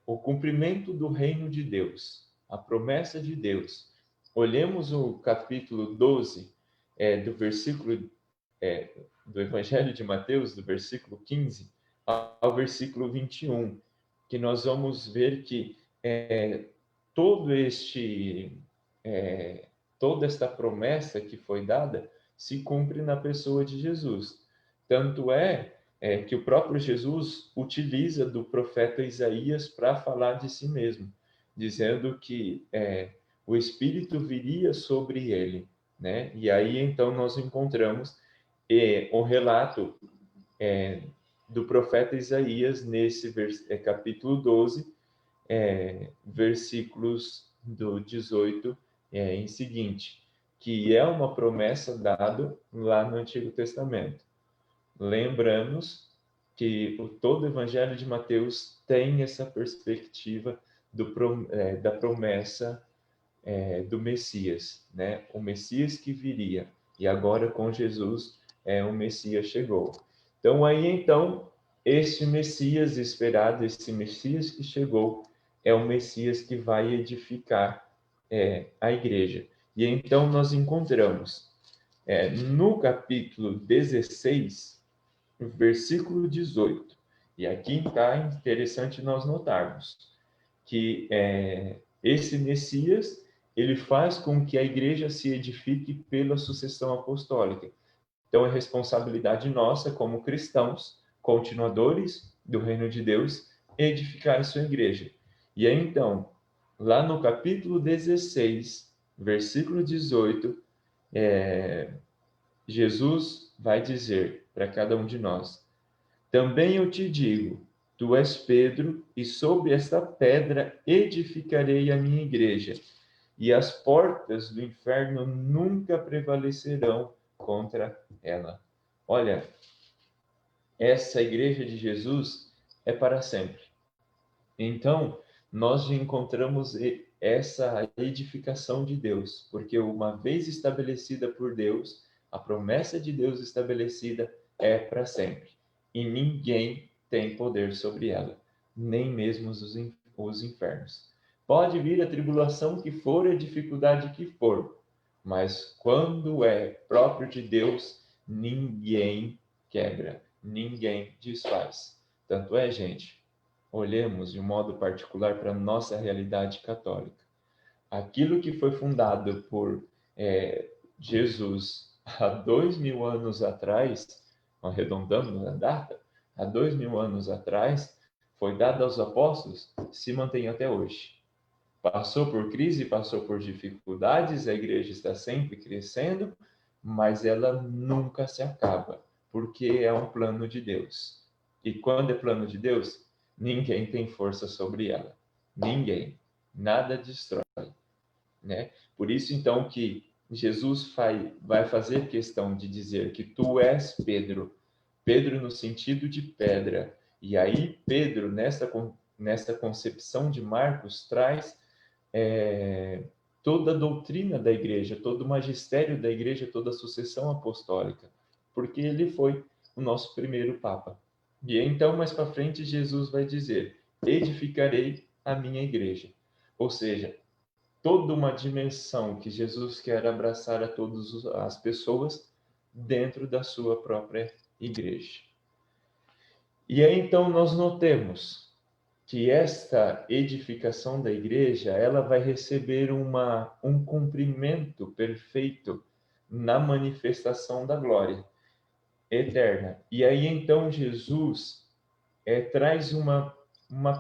o cumprimento do reino de Deus, a promessa de Deus. Olhemos o capítulo 12 do versículo do Evangelho de Mateus, do versículo 15 ao versículo 21, que nós vamos ver que todo toda esta promessa que foi dada se cumpre na pessoa de Jesus. Tanto que o próprio Jesus utiliza do profeta Isaías para falar de si mesmo, dizendo que o Espírito viria sobre ele, né? E aí então nós encontramos o relato do profeta Isaías nesse capítulo 12, versículos do 18 em seguinte, que é uma promessa dada lá no Antigo Testamento. Lembramos que todo o Evangelho de Mateus tem essa perspectiva da promessa do Messias, né? O Messias que viria. E agora com Jesus o Messias chegou. Então, este Messias esperado, esse Messias que chegou, é o Messias que vai edificar a igreja. E então nós encontramos no capítulo 16, versículo 18. E aqui está interessante nós notarmos que esse Messias, ele faz com que a igreja se edifique pela sucessão apostólica. Então, é responsabilidade nossa, como cristãos, continuadores do reino de Deus, edificar a sua igreja. E aí, então, lá no capítulo 16, versículo 18, Jesus vai dizer para cada um de nós: também eu te digo, tu és Pedro, e sobre esta pedra edificarei a minha igreja, e as portas do inferno nunca prevalecerão contra ela. Olha, essa igreja de Jesus é para sempre. Então, nós encontramos essa edificação de Deus, porque uma vez estabelecida por Deus, a promessa de Deus estabelecida é para sempre. E ninguém tem poder sobre ela, nem mesmo os infernos. Pode vir a tribulação que for, a dificuldade que for, mas quando é próprio de Deus, ninguém quebra, ninguém desfaz. Tanto é, gente, olhemos de um modo particular para a nossa realidade católica. Aquilo que foi fundado por Jesus há 2000 anos atrás, arredondando a data, há 2000 anos atrás, foi dado aos apóstolos, se mantém até hoje. Passou por crise, passou por dificuldades, a igreja está sempre crescendo, mas ela nunca se acaba, porque é um plano de Deus. E quando é plano de Deus, ninguém tem força sobre ela. Ninguém. Nada destrói, né? Por isso, então, que Jesus vai fazer questão de dizer que tu és Pedro. Pedro no sentido de pedra. E aí, Pedro, nesta concepção de Marcos, traz toda a doutrina da igreja, todo o magistério da igreja, toda a sucessão apostólica, porque ele foi o nosso primeiro Papa. E então, mais para frente, Jesus vai dizer: edificarei a minha igreja. Ou seja, toda uma dimensão que Jesus quer abraçar a todas as pessoas dentro da sua própria igreja. E aí, então, nós notemos que esta edificação da igreja, ela vai receber um cumprimento perfeito na manifestação da glória eterna. E aí, então, Jesus traz uma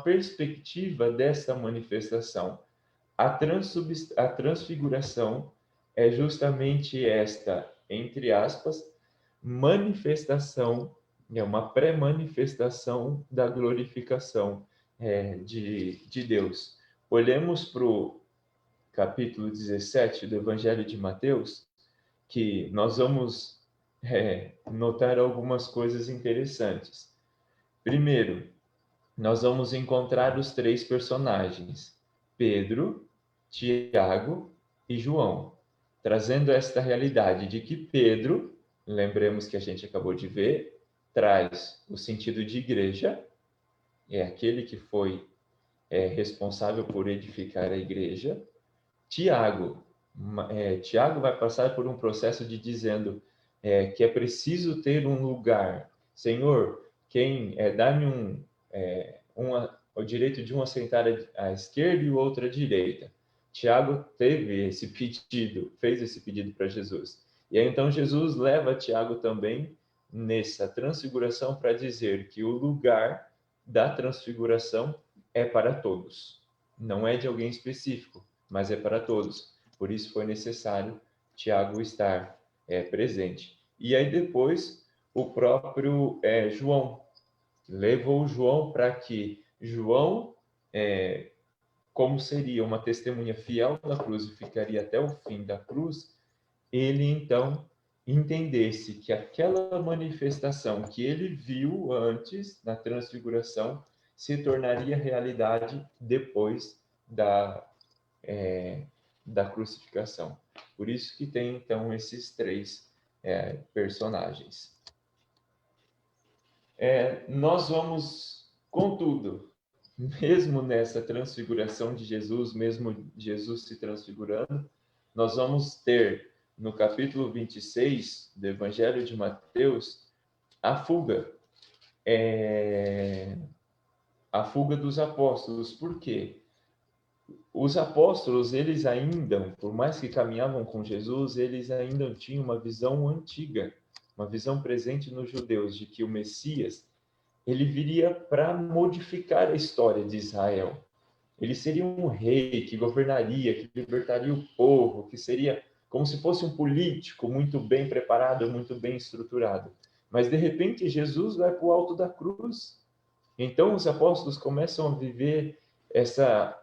perspectiva dessa manifestação. A transfiguração é justamente esta, entre aspas, manifestação, é uma pré-manifestação da glorificação de Deus. Olhemos para o capítulo 17 do Evangelho de Mateus, que nós vamos notar algumas coisas interessantes. Primeiro, nós vamos encontrar os três personagens, Pedro, Tiago e João, trazendo esta realidade de que Pedro, lembremos que a gente acabou de ver, traz o sentido de igreja, é aquele que foi responsável por edificar a igreja. Tiago vai passar por um processo de dizendo que é preciso ter um lugar. Senhor, dá-me o direito de um assentar à esquerda e o outro à direita. Tiago fez esse pedido para Jesus. E aí então Jesus leva Tiago também nessa transfiguração para dizer que o lugar da transfiguração é para todos. Não é de alguém específico, mas é para todos. Por isso foi necessário Tiago estar presente. E aí depois o próprio João levou João para que João, como seria uma testemunha fiel da cruz e ficaria até o fim da cruz, ele então entendesse que aquela manifestação que ele viu antes na transfiguração se tornaria realidade depois da crucificação. Por isso que tem então esses três personagens. Nós vamos, contudo, mesmo nessa transfiguração de Jesus, mesmo Jesus se transfigurando, nós vamos ter no capítulo 26 do Evangelho de Mateus a fuga dos apóstolos. Por quê? Os apóstolos, eles ainda, por mais que caminhavam com Jesus, eles ainda tinham uma visão antiga, uma visão presente nos judeus de que o Messias, ele viria para modificar a história de Israel. Ele seria um rei que governaria, que libertaria o povo, que seria como se fosse um político muito bem preparado, muito bem estruturado. Mas, de repente, Jesus vai para o alto da cruz. Então, os apóstolos começam a viver essa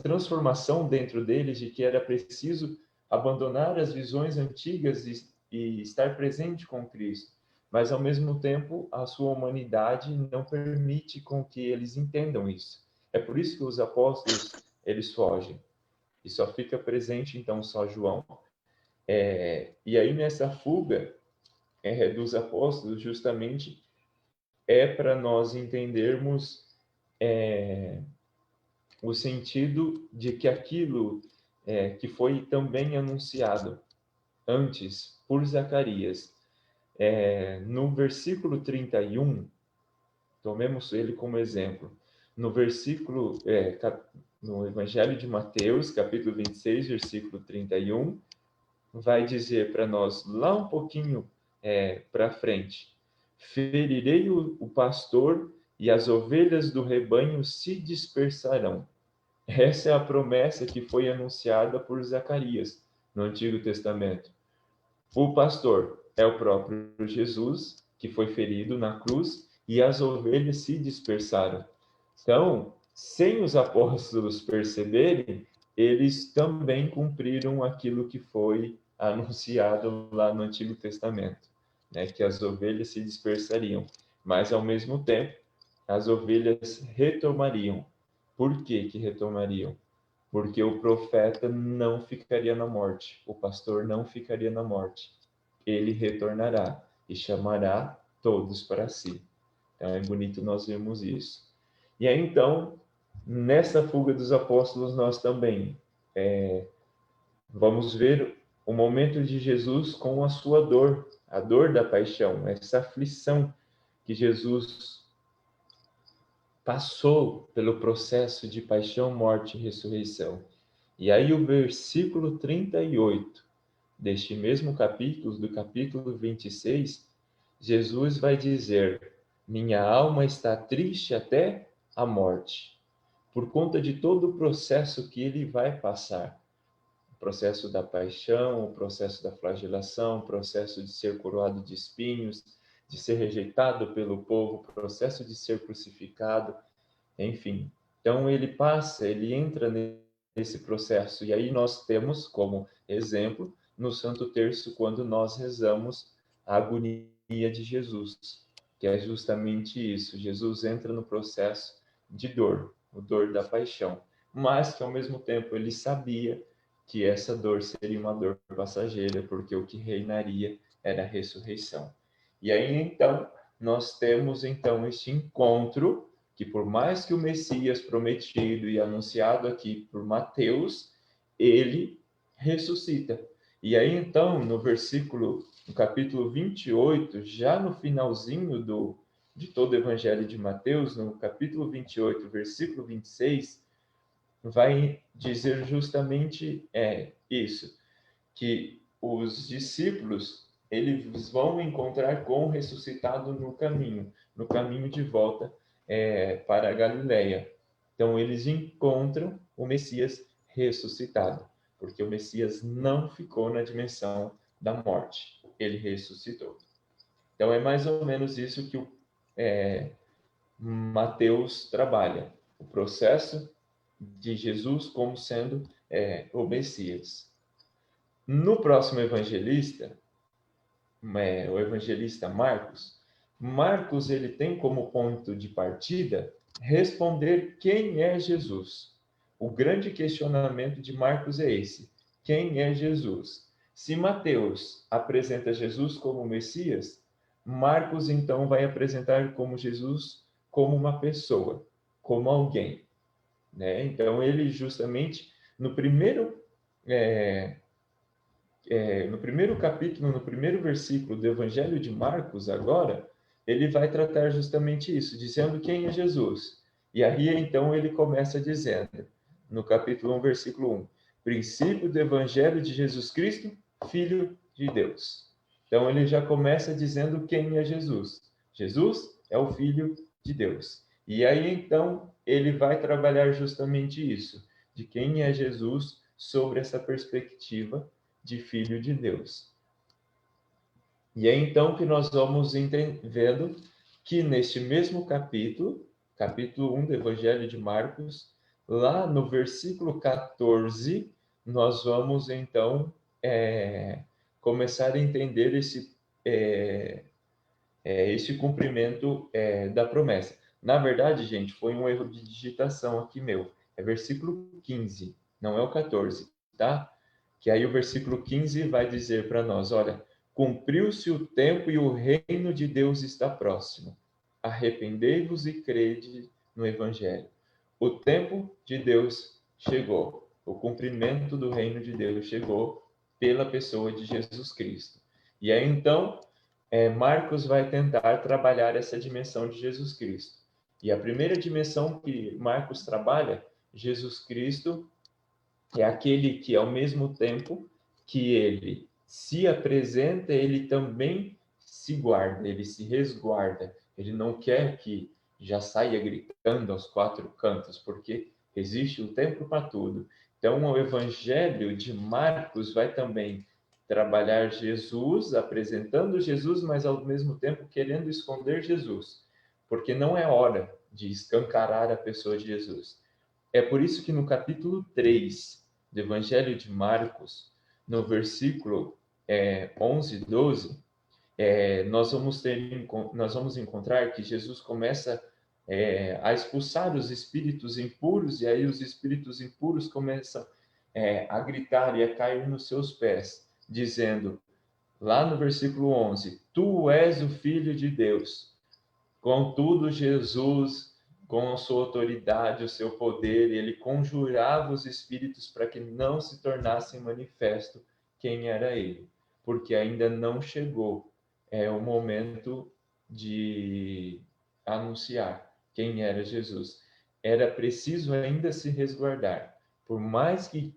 transformação dentro deles de que era preciso abandonar as visões antigas e estar presente com Cristo. Mas, ao mesmo tempo, a sua humanidade não permite com que eles entendam isso. É por isso que os apóstolos, eles fogem. E só fica presente, então, só João. E aí, nessa fuga dos apóstolos, justamente, para nós entendermos o sentido de que aquilo que foi também anunciado antes por Zacarias. No versículo 31, tomemos ele como exemplo. No versículo, no Evangelho de Mateus, capítulo 26, versículo 31, vai dizer para nós, lá um pouquinho para frente, ferirei o pastor e as ovelhas do rebanho se dispersarão. Essa é a promessa que foi anunciada por Zacarias no Antigo Testamento. O pastor é o próprio Jesus, que foi ferido na cruz, e as ovelhas se dispersaram. Então, sem os apóstolos perceberem, eles também cumpriram aquilo que foi anunciado lá no Antigo Testamento, né? Que as ovelhas se dispersariam, mas ao mesmo tempo as ovelhas retomariam. Por que retomariam? Porque o profeta não ficaria na morte, o pastor não ficaria na morte. Ele retornará e chamará todos para si. Então é bonito nós vermos isso. E aí então, nessa fuga dos apóstolos, nós também vamos ver o momento de Jesus com a sua dor, a dor da paixão, essa aflição que Jesus passou pelo processo de paixão, morte e ressurreição. E aí o versículo 38 deste mesmo capítulo, do capítulo 26, Jesus vai dizer: minha alma está triste até a morte, por conta de todo o processo que ele vai passar. O processo da paixão, o processo da flagelação, o processo de ser coroado de espinhos, de ser rejeitado pelo povo, o processo de ser crucificado, enfim. Então ele entra esse processo. E aí nós temos como exemplo no Santo Terço, quando nós rezamos a agonia de Jesus, que é justamente isso. Jesus entra no processo de dor, o dor da paixão, mas que ao mesmo tempo ele sabia que essa dor seria uma dor passageira, porque o que reinaria era a ressurreição. E aí então nós temos então este encontro que, por mais que o Messias prometido e anunciado aqui por Mateus, ele ressuscita. E aí então no capítulo 28, já no finalzinho de todo o Evangelho de Mateus, no capítulo 28, versículo 26, vai dizer justamente isso, que os discípulos eles vão encontrar com o ressuscitado no caminho de volta para a Galileia. Então eles encontram o Messias ressuscitado, porque o Messias não ficou na dimensão da morte, ele ressuscitou. Então é mais ou menos isso que o Mateus trabalha, o processo de Jesus como sendo o Messias. No próximo evangelista, o evangelista Marcos ele tem como ponto de partida responder quem é Jesus. O grande questionamento de Marcos é esse: quem é Jesus? Se Mateus apresenta Jesus como Messias, Marcos então vai apresentar como Jesus como uma pessoa, como alguém, né? Então ele justamente no primeiro no primeiro capítulo, no primeiro versículo do Evangelho de Marcos, agora, ele vai tratar justamente isso, dizendo quem é Jesus. E aí, então, ele começa dizendo, no capítulo 1, versículo 1, princípio do Evangelho de Jesus Cristo, Filho de Deus. Então, ele já começa dizendo quem é Jesus. Jesus é o Filho de Deus. E aí, então, ele vai trabalhar justamente isso, de quem é Jesus sobre essa perspectiva de Filho de Deus. E é então que nós vamos vendo que neste mesmo capítulo 1 do Evangelho de Marcos, lá no versículo 14, nós vamos então começar a entender esse cumprimento da promessa. Na verdade, gente, foi um erro de digitação aqui meu. É versículo 15, não é o 14, tá? Que aí o versículo 15 vai dizer para nós, olha, cumpriu-se o tempo e o reino de Deus está próximo. Arrependei-vos e crede no Evangelho. O tempo de Deus chegou. O cumprimento do reino de Deus chegou pela pessoa de Jesus Cristo. E aí, então, Marcos vai tentar trabalhar essa dimensão de Jesus Cristo. E a primeira dimensão que Marcos trabalha, Jesus Cristo é aquele que, ao mesmo tempo que ele se apresenta, ele também se guarda, ele se resguarda. Ele não quer que já saia gritando aos quatro cantos, porque existe um tempo para tudo. Então, o Evangelho de Marcos vai também trabalhar Jesus, apresentando Jesus, mas ao mesmo tempo querendo esconder Jesus, porque não é hora de escancarar a pessoa de Jesus. É por isso que no capítulo 3 do Evangelho de Marcos, no versículo 11 e 12, nós vamos encontrar que Jesus começa a expulsar os espíritos impuros, e aí os espíritos impuros começam a gritar e a cair nos seus pés, dizendo, lá no versículo 11, Tu és o Filho de Deus. Contudo, Jesus, com a sua autoridade, o seu poder, ele conjurava os espíritos para que não se tornassem manifesto quem era ele, porque ainda não chegou o momento de anunciar quem era Jesus. Era preciso ainda se resguardar. Por mais que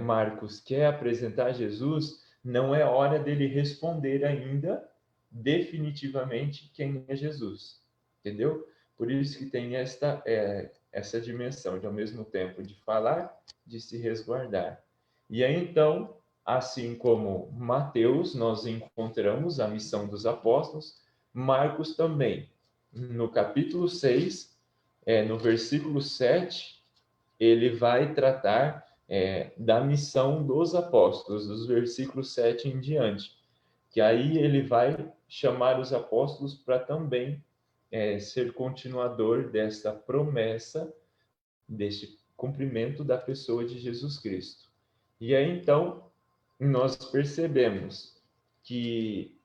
Marcos quer apresentar Jesus, não é hora dele responder ainda definitivamente quem é Jesus. Entendeu? Por isso que tem essa dimensão de, ao mesmo tempo, de falar, de se resguardar. E aí, então, assim como Mateus, nós encontramos a missão dos apóstolos, Marcos também. No capítulo 6, no versículo 7, ele vai tratar da missão dos apóstolos, dos versículos 7 em diante. Que aí ele vai chamar os apóstolos para também ser continuador desta promessa, deste cumprimento da pessoa de Jesus Cristo. E aí, então, nós percebemos que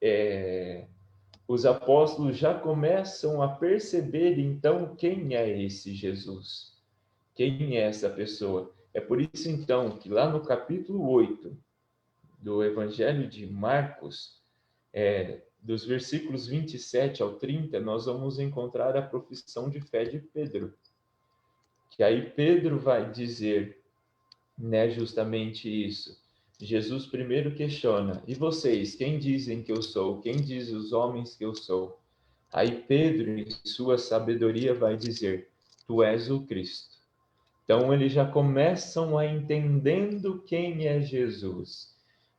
os apóstolos já começam a perceber, então, quem é esse Jesus? Quem é essa pessoa? É por isso, então, que lá no capítulo 8 do Evangelho de Marcos, dos versículos 27 ao 30, nós vamos encontrar a profissão de fé de Pedro. Que aí Pedro vai dizer, né, justamente isso. Jesus primeiro questiona: e vocês, quem dizem que eu sou? Quem diz os homens que eu sou? Aí Pedro, em sua sabedoria, vai dizer: tu és o Cristo. Então eles já começam a entendendo quem é Jesus.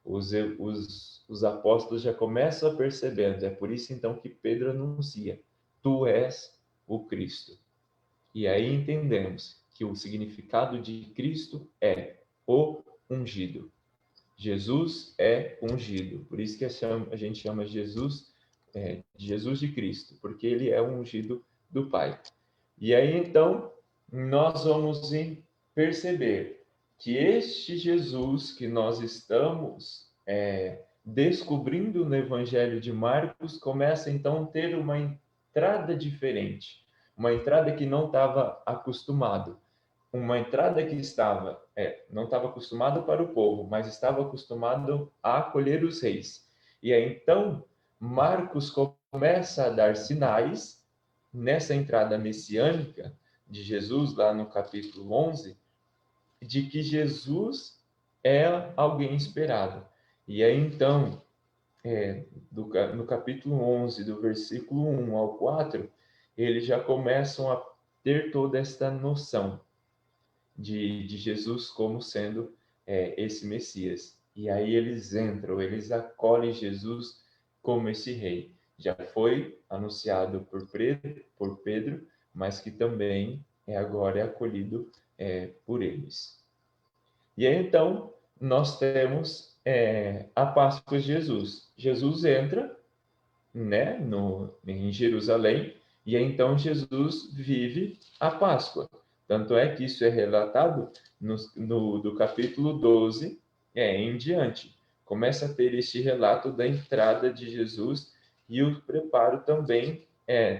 Os apóstolos já começam a percebendo. É por isso então que Pedro anuncia: tu és o Cristo. E aí entendemos que o significado de Cristo é o ungido. Jesus é ungido. Por isso que a gente chama Jesus Jesus de Cristo, porque ele é o ungido do Pai. E aí então nós vamos perceber que este Jesus que nós estamos descobrindo no Evangelho de Marcos começa então a ter uma entrada diferente, uma entrada que não estava acostumado, uma entrada que não estava acostumado para o povo, mas estava acostumado a acolher os reis. E aí então Marcos começa a dar sinais nessa entrada messiânica de Jesus, lá no capítulo 11, de que Jesus é alguém esperado. E aí, então, no capítulo 11, do versículo 1 ao 4, eles já começam a ter toda esta noção de Jesus como sendo esse Messias. E aí eles entram, eles acolhem Jesus como esse rei. Já foi anunciado por Pedro, mas que também agora é acolhido por eles. E aí, então, nós temos a Páscoa de Jesus. Jesus entra, né, em Jerusalém, e aí, então Jesus vive a Páscoa. Tanto é que isso é relatado do capítulo 12 em diante. Começa a ter este relato da entrada de Jesus e o preparo também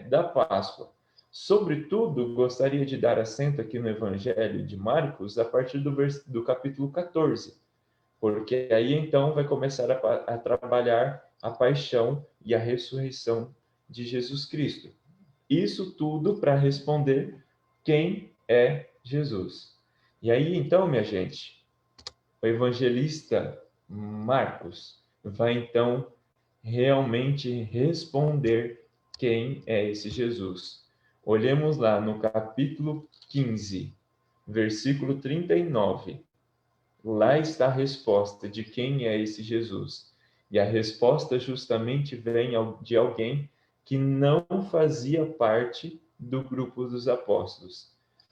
da Páscoa. Sobretudo, gostaria de dar acento aqui no Evangelho de Marcos, a partir do capítulo 14, porque aí então vai começar a trabalhar a paixão e a ressurreição de Jesus Cristo. Isso tudo para responder quem é Jesus. E aí então, minha gente, o evangelista Marcos vai então realmente responder quem é esse Jesus. Olhemos lá no capítulo 15, versículo 39. Lá está a resposta de quem é esse Jesus. E a resposta justamente vem de alguém que não fazia parte do grupo dos apóstolos,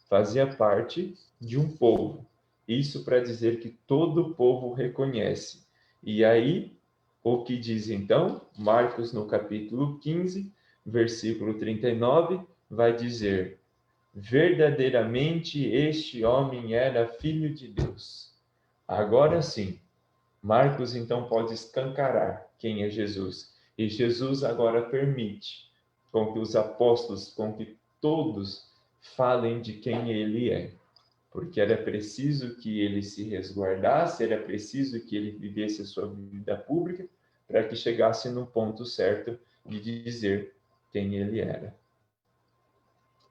fazia parte de um povo. Isso para dizer que todo o povo reconhece. E aí, o que diz então? Marcos, no capítulo 15, versículo 39, vai dizer: verdadeiramente este homem era filho de Deus. Agora sim, Marcos então pode escancarar quem é Jesus. E Jesus agora permite com que os apóstolos, com que todos falem de quem ele é. Porque era preciso que ele se resguardasse, era preciso que ele vivesse a sua vida pública para que chegasse no ponto certo de dizer quem ele era.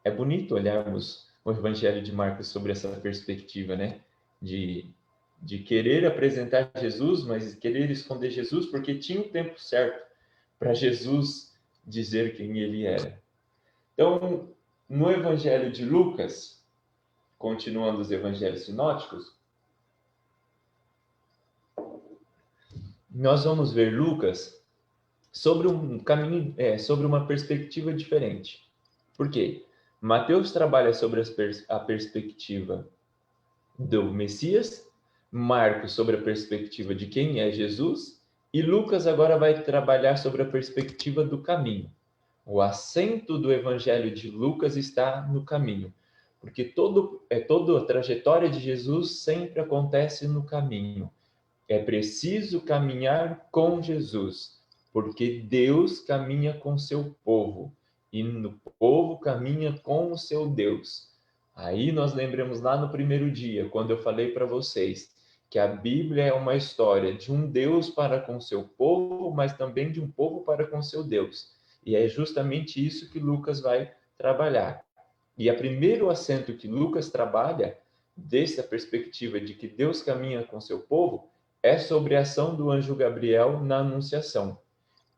É bonito olharmos o Evangelho de Marcos sobre essa perspectiva, né? De querer apresentar Jesus, mas querer esconder Jesus, porque tinha o tempo certo para Jesus dizer quem ele era. Então, no Evangelho de Lucas, continuando os evangelhos sinóticos, nós vamos ver Lucas sobre um caminho, sobre uma perspectiva diferente. Por quê? Mateus trabalha sobre a perspectiva do Messias Marcos sobre a perspectiva de quem é Jesus, e Lucas agora vai trabalhar sobre a perspectiva do caminho. O acento do evangelho de Lucas está no caminho, porque toda a trajetória de Jesus sempre acontece no caminho. É preciso caminhar com Jesus, porque Deus caminha com seu povo, e o povo caminha com o seu Deus. Aí nós lembramos lá no primeiro dia, quando eu falei para vocês que a Bíblia é uma história de um Deus para com seu povo, mas também de um povo para com seu Deus. E é justamente isso que Lucas vai trabalhar. E o primeiro acento que Lucas trabalha, dessa perspectiva de que Deus caminha com seu povo, é sobre a ação do anjo Gabriel na Anunciação.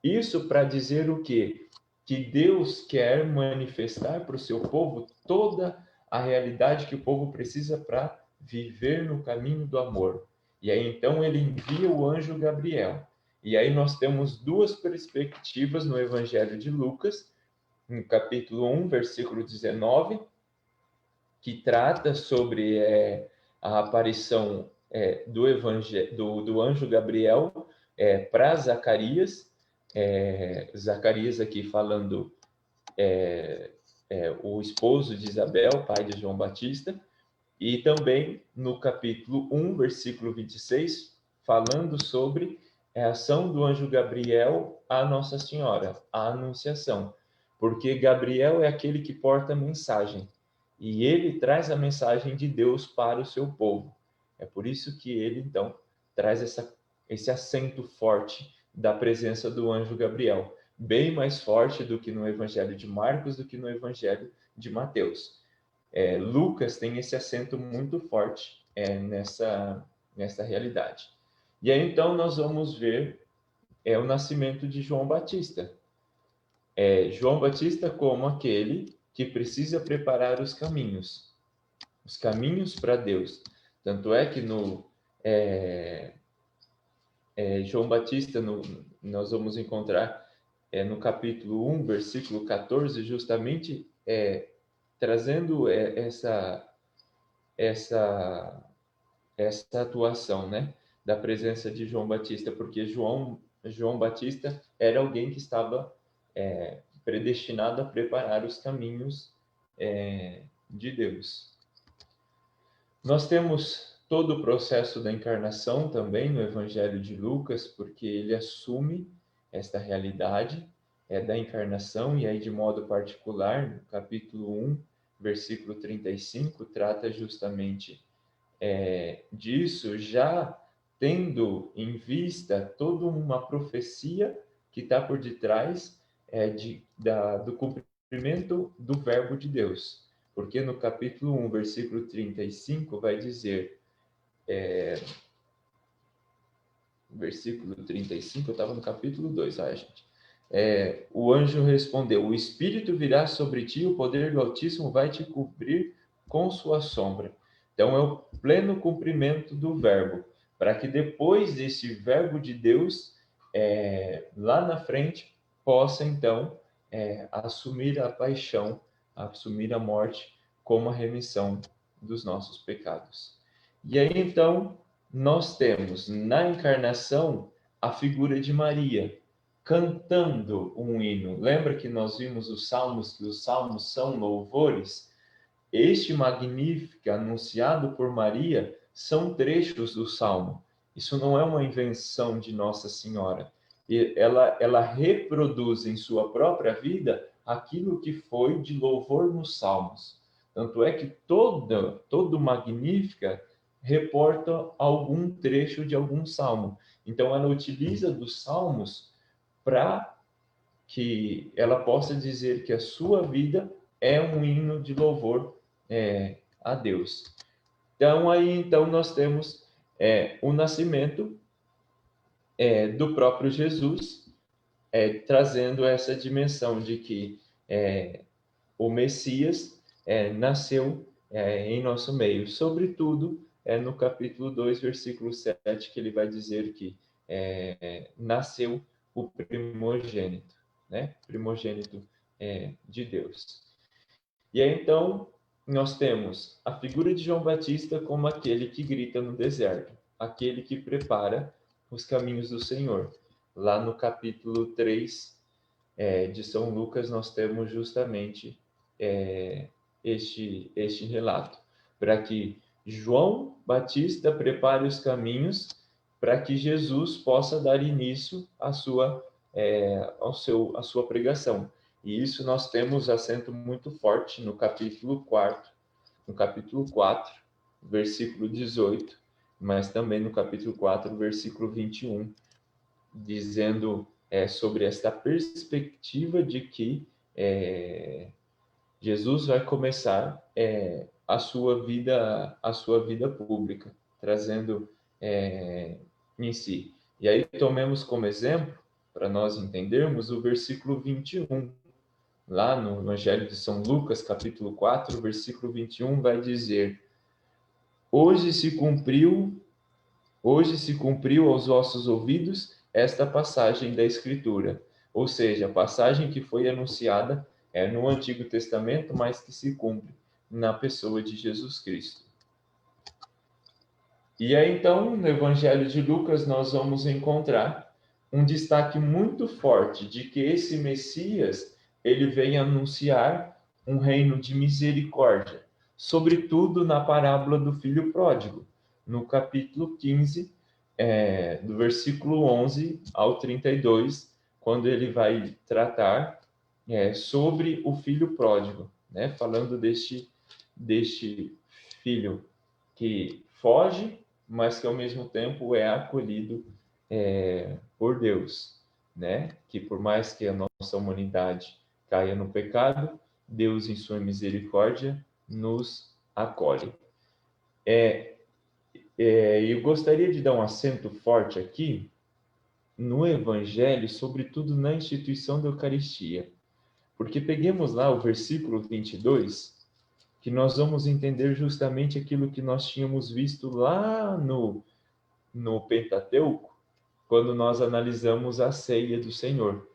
Isso para dizer o quê? Que Deus quer manifestar para o seu povo toda a realidade que o povo precisa para viver no caminho do amor. E aí então ele envia o anjo Gabriel. E aí nós temos duas perspectivas no Evangelho de Lucas, no capítulo 1, versículo 19, que trata sobre a aparição do anjo Gabriel para Zacarias. Zacarias aqui falando o esposo de Isabel, pai de João Batista, e também no capítulo 1, versículo 26, falando sobre a ação do anjo Gabriel à Nossa Senhora, a Anunciação, porque Gabriel é aquele que porta a mensagem, e ele traz a mensagem de Deus para o seu povo. É por isso que ele, então, traz esse acento forte da presença do anjo Gabriel, bem mais forte do que no Evangelho de Marcos, do que no Evangelho de Mateus. Lucas tem esse acento muito forte nessa realidade. E aí, então, nós vamos ver o nascimento de João Batista. João Batista como aquele que precisa preparar os caminhos para Deus. Tanto é que João Batista, nós vamos encontrar no capítulo 1, versículo 14, justamente trazendo essa atuação, né, da presença de João Batista, porque João Batista era alguém que estava predestinado a preparar os caminhos de Deus. Nós temos todo o processo da encarnação também no Evangelho de Lucas, porque ele assume esta realidade da encarnação, e aí de modo particular, no capítulo 1, versículo 35, trata justamente disso, já tendo em vista toda uma profecia que está por detrás do cumprimento do verbo de Deus. Porque no capítulo 1, versículo 35, vai dizer, versículo 35, eu estava no capítulo 2, gente. O anjo respondeu: o Espírito virá sobre ti, o poder do Altíssimo vai te cobrir com sua sombra. Então, é o pleno cumprimento do verbo, para que depois desse verbo de Deus, lá na frente, possa, então, assumir a paixão, assumir a morte como a remissão dos nossos pecados. E aí, então, nós temos na encarnação a figura de Maria, cantando um hino. Lembra que nós vimos os salmos, que os salmos são louvores? Este Magnífica, anunciado por Maria, são trechos do salmo. Isso não é uma invenção de Nossa Senhora. Ela reproduz em sua própria vida aquilo que foi de louvor nos salmos. Tanto é que todo Magnífica reporta algum trecho de algum salmo. Então, ela utiliza dos salmos para que ela possa dizer que a sua vida é um hino de louvor a Deus. Então, então nós temos o nascimento do próprio Jesus, trazendo essa dimensão de que o Messias nasceu em nosso meio. Sobretudo, no capítulo 2, versículo 7, que ele vai dizer que nasceu o primogênito, né? Primogênito de Deus. E aí, então, nós temos a figura de João Batista como aquele que grita no deserto. aquele que prepara os caminhos do Senhor. Lá no capítulo 3 de São Lucas, nós temos justamente este relato, para que João Batista prepare os caminhos para que Jesus possa dar início à sua pregação. E isso nós temos acento muito forte no capítulo 4, versículo 18, mas também no capítulo 4, versículo 21, dizendo sobre esta perspectiva de que Jesus vai começar a sua vida pública, trazendo em si. E aí tomemos como exemplo, para nós entendermos, o versículo 21. Lá no Evangelho de São Lucas, capítulo 4, versículo 21, vai dizer: Hoje se cumpriu aos vossos ouvidos esta passagem da Escritura. Ou seja, a passagem que foi anunciada no Antigo Testamento, mas que se cumpre na pessoa de Jesus Cristo. E aí, então, no Evangelho de Lucas, nós vamos encontrar um destaque muito forte de que esse Messias, ele vem anunciar um reino de misericórdia, sobretudo na parábola do filho pródigo, no capítulo 15, do versículo 11 ao 32, quando ele vai tratar sobre o filho pródigo, né? Falando deste filho que foge, mas que ao mesmo tempo é acolhido por Deus, né? Que por mais que a nossa humanidade caia no pecado, Deus, em sua misericórdia, nos acolhe. Eu gostaria de dar um acento forte aqui no Evangelho, sobretudo na instituição da Eucaristia, porque peguemos lá o versículo 22, que nós vamos entender justamente aquilo que nós tínhamos visto lá no Pentateuco, quando nós analisamos a ceia do Senhor,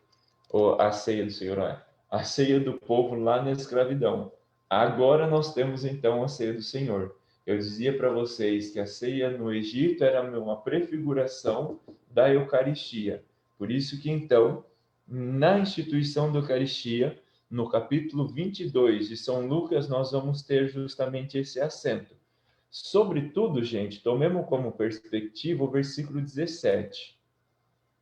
ou a ceia do Senhor, a ceia do povo lá na escravidão. Agora nós temos então a ceia do Senhor. Eu dizia para vocês que a ceia no Egito era uma prefiguração da Eucaristia. Por isso que então, na instituição da Eucaristia, no capítulo 22 de São Lucas, nós vamos ter justamente esse acento. Sobretudo, gente, tomemos como perspectiva o versículo 17.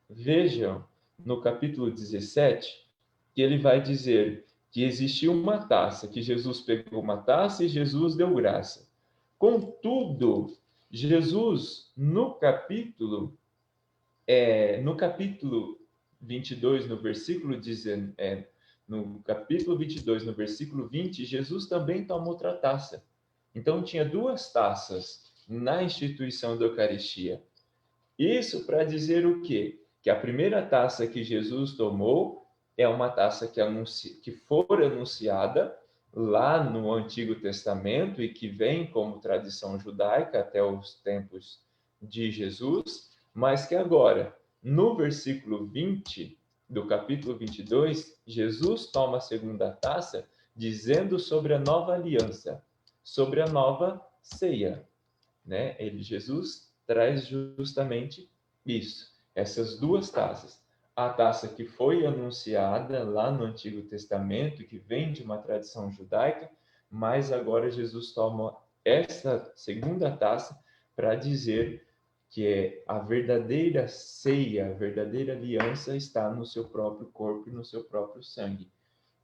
Vejam, no capítulo 17, que ele vai dizer que existiu uma taça, que Jesus pegou uma taça e Jesus deu graça. Contudo, Jesus, no capítulo 22, no versículo 20, Jesus também tomou outra taça. Então, tinha duas taças na instituição da Eucaristia. Isso para dizer o quê? Que a primeira taça que Jesus tomou é uma taça que for anunciada lá no Antigo Testamento e que vem como tradição judaica até os tempos de Jesus, mas que agora, no versículo 20 do capítulo 22, Jesus toma a segunda taça dizendo sobre a nova aliança, sobre a nova ceia, né? Jesus traz justamente isso, essas duas taças. A taça que foi anunciada lá no Antigo Testamento, que vem de uma tradição judaica, mas agora Jesus toma essa segunda taça para dizer que a verdadeira ceia, a verdadeira aliança está no seu próprio corpo e no seu próprio sangue.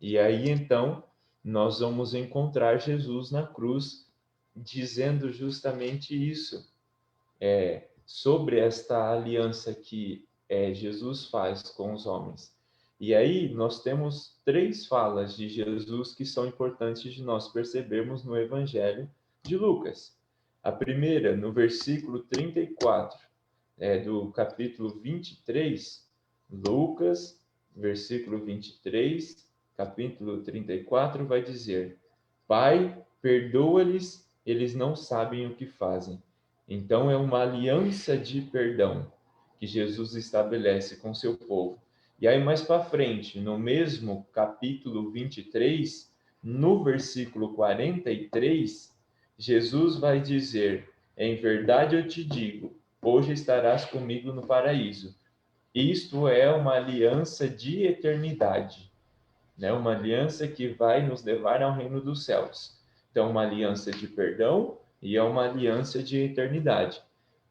E aí, então, nós vamos encontrar Jesus na cruz dizendo justamente isso, sobre esta aliança que Jesus faz com os homens. E aí nós temos três falas de Jesus que são importantes de nós percebermos no Evangelho de Lucas. A primeira, no versículo 34, do capítulo 23, Lucas, versículo 23, capítulo 34, vai dizer: Pai, perdoa-lhes, eles não sabem o que fazem. Então, é uma aliança de perdão que Jesus estabelece com seu povo. E aí, mais para frente, no mesmo capítulo 23, no versículo 43, Jesus vai dizer: Em verdade eu te digo, hoje estarás comigo no paraíso. Isto é uma aliança de eternidade, né? Uma aliança que vai nos levar ao reino dos céus. Então, uma aliança de perdão e é uma aliança de eternidade,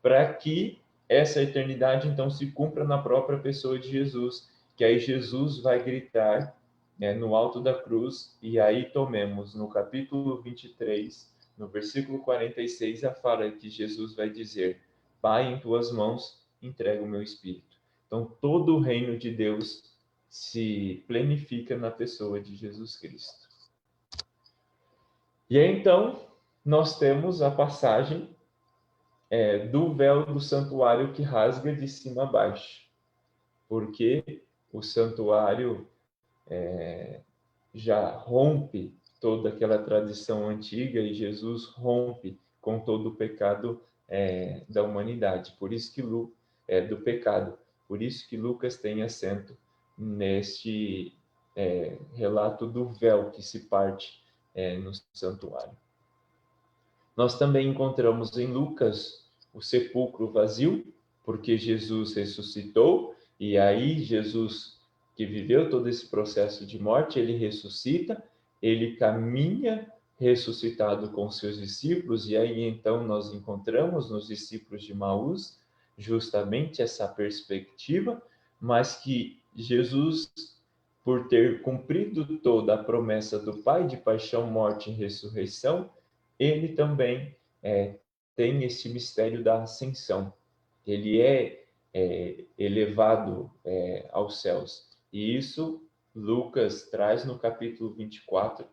para que essa eternidade, então, se cumpra na própria pessoa de Jesus, que aí Jesus vai gritar, né, no alto da cruz, e aí tomemos no capítulo 23, no versículo 46, a fala que Jesus vai dizer: Pai, em tuas mãos entrego o meu espírito. Então, todo o reino de Deus se planifica na pessoa de Jesus Cristo. E aí, então, nós temos a passagem do véu do santuário que rasga de cima a baixo, porque o santuário já rompe toda aquela tradição antiga e Jesus rompe com todo o pecado da humanidade. Por isso que do pecado. Por isso que Lucas tem assento neste relato do véu que se parte no santuário. Nós também encontramos em Lucas o sepulcro vazio, porque Jesus ressuscitou, e aí Jesus, que viveu todo esse processo de morte, ele ressuscita, ele caminha ressuscitado com seus discípulos, e aí então nós encontramos nos discípulos de Maús justamente essa perspectiva, mas que Jesus, por ter cumprido toda a promessa do Pai de paixão, morte e ressurreição, ele também tem esse mistério da ascensão. Ele é elevado aos céus. E isso Lucas traz no capítulo 24,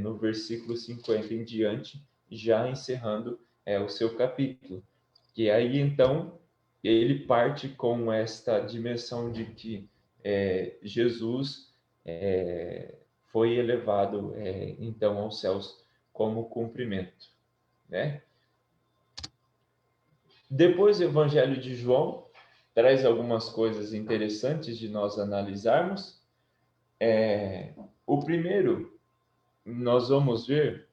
no versículo 50 em diante, já encerrando o seu capítulo. E aí, então, ele parte com esta dimensão de que Jesus foi elevado, então, aos céus como cumprimento, né? Depois, o Evangelho de João traz algumas coisas interessantes de nós analisarmos. O primeiro, nós vamos ver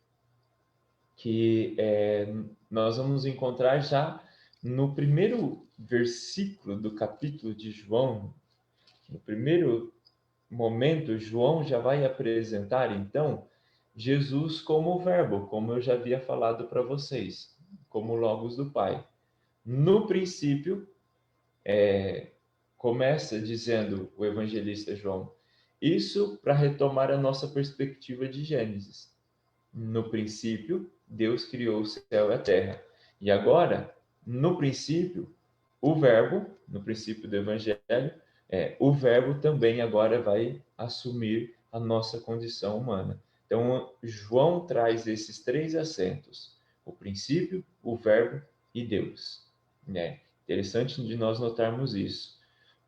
que nós vamos encontrar já no primeiro versículo do capítulo de João, no primeiro momento, João já vai apresentar, então, Jesus como o Verbo, como eu já havia falado para vocês, como Logos do Pai. No princípio, começa dizendo o evangelista João, isso para retomar a nossa perspectiva de Gênesis. No princípio, Deus criou o céu e a terra. E agora, no princípio, o Verbo, no princípio do Evangelho, o Verbo também agora vai assumir a nossa condição humana. Então, João traz esses três acentos: o princípio, o Verbo e Deus. Né? Interessante de nós notarmos isso.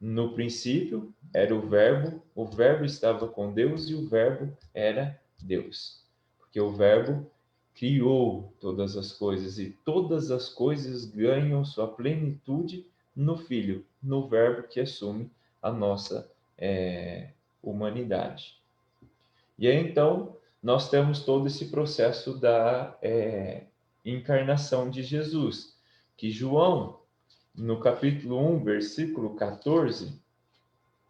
No princípio era o Verbo estava com Deus e o Verbo era Deus. Porque o Verbo criou todas as coisas e todas as coisas ganham sua plenitude no Filho, no Verbo que assume a nossa humanidade. E aí, então, nós temos todo esse processo da encarnação de Jesus, que João, no capítulo 1, versículo 14,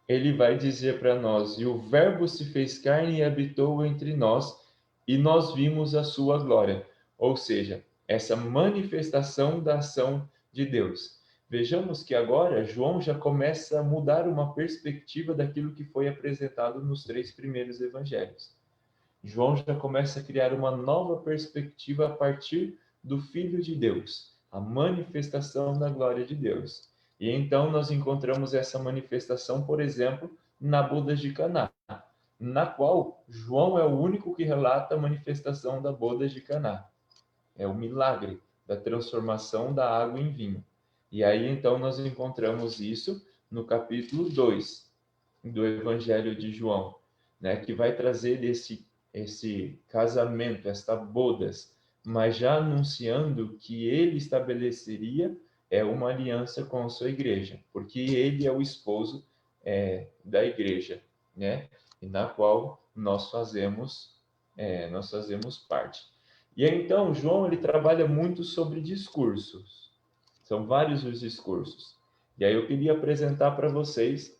ele vai dizer para nós: e o Verbo se fez carne e habitou entre nós, e nós vimos a sua glória. Ou seja, essa manifestação da ação de Deus. Vejamos que agora João já começa a mudar uma perspectiva daquilo que foi apresentado nos três primeiros evangelhos. João já começa a criar uma nova perspectiva a partir do Filho de Deus, a manifestação da glória de Deus. E então nós encontramos essa manifestação, por exemplo, na boda de Caná, na qual João é o único que relata a manifestação da boda de Caná. É o milagre da transformação da água em vinho. E aí então nós encontramos isso no capítulo 2 do Evangelho de João, né, que vai trazer esse casamento, esta bodas, mas já anunciando que ele estabeleceria uma aliança com a sua igreja, porque ele é o esposo da igreja, né, e na qual nós fazemos parte. E aí, então, João ele trabalha muito sobre discursos. São vários os discursos. E aí eu queria apresentar para vocês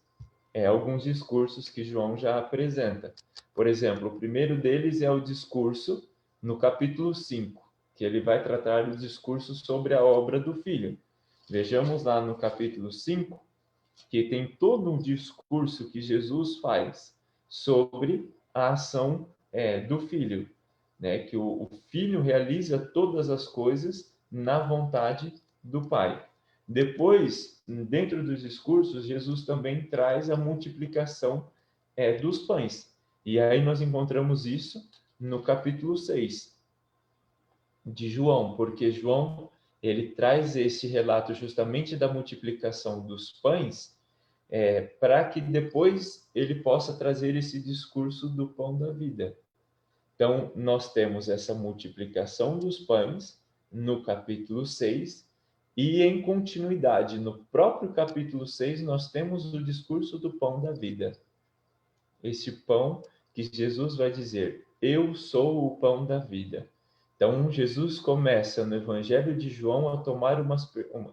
alguns discursos que João já apresenta. Por exemplo, o primeiro deles é o discurso no capítulo 5, que ele vai tratar do discurso sobre a obra do Filho. Vejamos lá no capítulo 5, que tem todo um discurso que Jesus faz sobre a ação do Filho, né? Que o Filho realiza todas as coisas na vontade do Pai. Depois, dentro dos discursos, Jesus também traz a multiplicação dos pães. E aí nós encontramos isso no capítulo 6 de João, porque João ele traz esse relato justamente da multiplicação dos pães, para que depois ele possa trazer esse discurso do pão da vida. Então, nós temos essa multiplicação dos pães no capítulo 6, e em continuidade, no próprio capítulo 6, nós temos o discurso do pão da vida. Esse pão que Jesus vai dizer: eu sou o pão da vida. Então, Jesus começa no Evangelho de João a tomar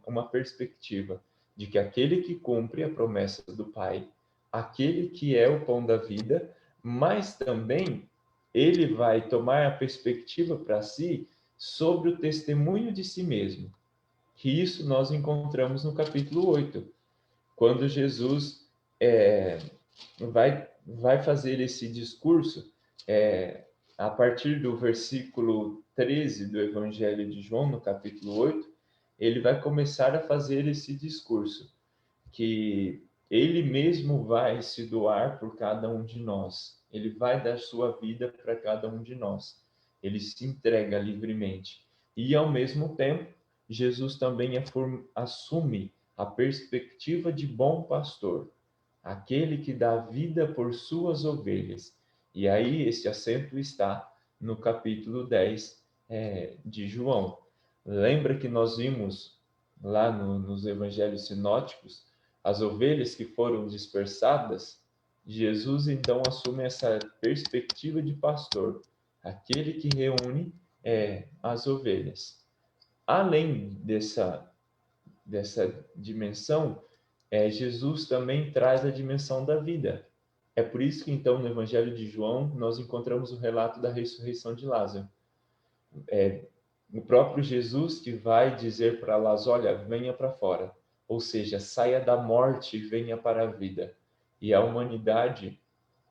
uma perspectiva de que aquele que cumpre a promessa do Pai, aquele que é o pão da vida, mas também ele vai tomar a perspectiva para si sobre o testemunho de si mesmo. Que isso nós encontramos no capítulo 8, quando Jesus vai fazer esse discurso a partir do versículo 13 do Evangelho de João, no capítulo 8, ele vai começar a fazer esse discurso, que ele mesmo vai se doar por cada um de nós. Ele vai dar sua vida para cada um de nós. Ele se entrega livremente. E, ao mesmo tempo, Jesus também assume a perspectiva de bom pastor, aquele que dá vida por suas ovelhas. E aí esse acento está no capítulo 10 de João. Lembra que nós vimos lá nos evangelhos sinóticos as ovelhas que foram dispersadas? Jesus então assume essa perspectiva de pastor, aquele que reúne as ovelhas. Além dessa dimensão, Jesus também traz a dimensão da vida. É por isso que, então, no Evangelho de João, nós encontramos o relato da ressurreição de Lázaro. O próprio Jesus que vai dizer para Lázaro: olha, venha para fora. Ou seja, saia da morte e venha para a vida. E a humanidade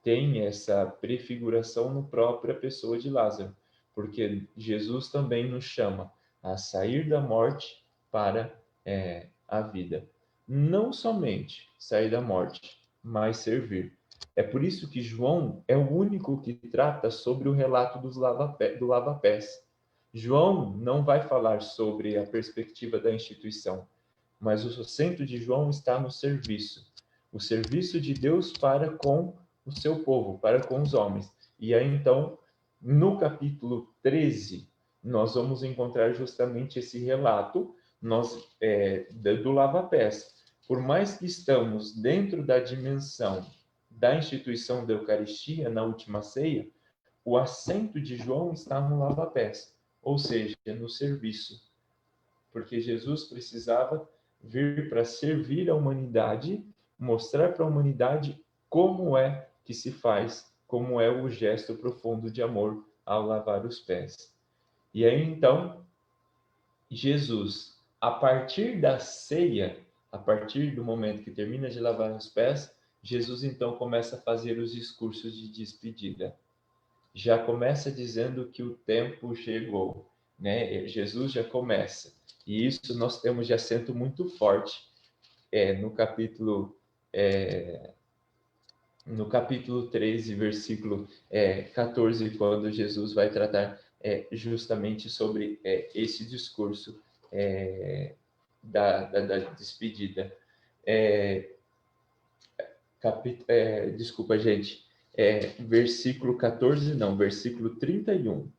tem essa prefiguração na própria pessoa de Lázaro, porque Jesus também nos chama a sair da morte para a vida. Não somente sair da morte, mas servir. É por isso que João é o único que trata sobre o relato do lava-pés. João não vai falar sobre a perspectiva da instituição, mas o centro de João está no serviço. O serviço de Deus para com o seu povo, para com os homens. E aí, então, no capítulo 13, nós vamos encontrar justamente esse relato do lava-pés. Por mais que estamos dentro da dimensão da instituição da Eucaristia, na última ceia, o acento de João está no lava-pés, ou seja, no serviço. Porque Jesus precisava vir para servir a humanidade, mostrar para a humanidade como é que se faz, como é o gesto profundo de amor ao lavar os pés. E aí, então, Jesus, a partir da ceia, a partir do momento que termina de lavar os pés, Jesus, então, começa a fazer os discursos de despedida. Já começa dizendo que o tempo chegou, né? Jesus já começa. E isso nós temos de acento muito forte no capítulo 13, versículo 14, quando Jesus vai tratar justamente sobre esse discurso da despedida. Desculpa, gente. Versículo 14, não, versículo 31,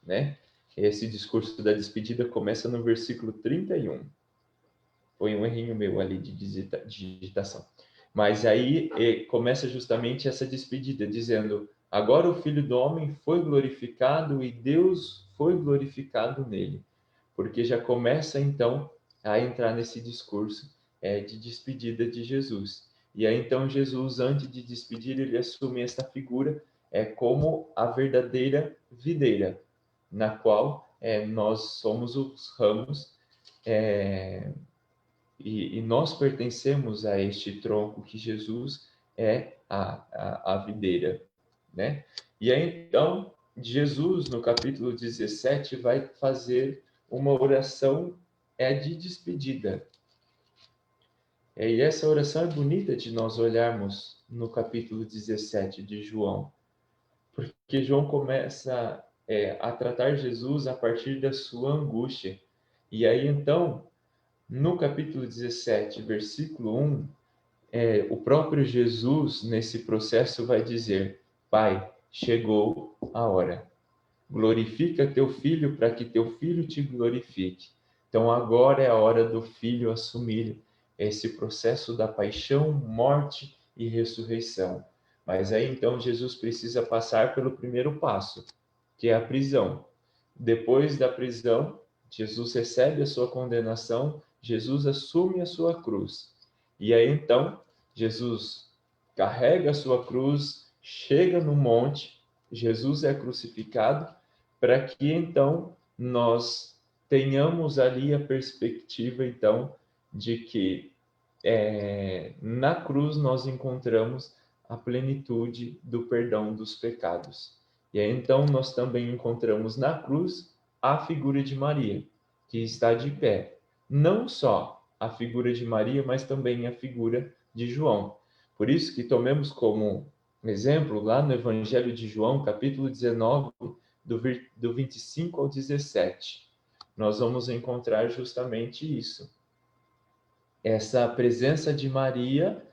né? Esse discurso da despedida começa no versículo 31. Foi um errinho meu ali de digitação. Mas aí começa justamente essa despedida, dizendo: agora o Filho do Homem foi glorificado e Deus foi glorificado nele. Porque já começa, então, a entrar nesse discurso de despedida de Jesus. E aí, então, Jesus, antes de despedir, ele assume essa figura como a verdadeira videira, na qual nós somos os ramos, e nós pertencemos a este tronco que Jesus é a videira, né? E aí, então, Jesus, no capítulo 17, vai fazer uma oração de despedida. E essa oração é bonita de nós olharmos no capítulo 17 de João, porque João começa a tratar Jesus a partir da sua angústia. E aí, então, no capítulo 17, versículo 1, o próprio Jesus, nesse processo, vai dizer: Pai, chegou a hora. Glorifica teu filho para que teu filho te glorifique. Então agora é a hora do filho assumir esse processo da paixão, morte e ressurreição. Mas aí então Jesus precisa passar pelo primeiro passo, que é a prisão. Depois da prisão, Jesus recebe a sua condenação, Jesus assume a sua cruz. E aí então Jesus carrega a sua cruz, chega no monte, Jesus é crucificado, para que então nós tenhamos ali a perspectiva então de que na cruz nós encontramos a plenitude do perdão dos pecados. E aí então nós também encontramos na cruz a figura de Maria, que está de pé. Não só a figura de Maria, mas também a figura de João. Por isso que tomemos como exemplo lá no Evangelho de João, capítulo 19, do 25 ao 17. Nós vamos encontrar justamente isso. Essa presença de Maria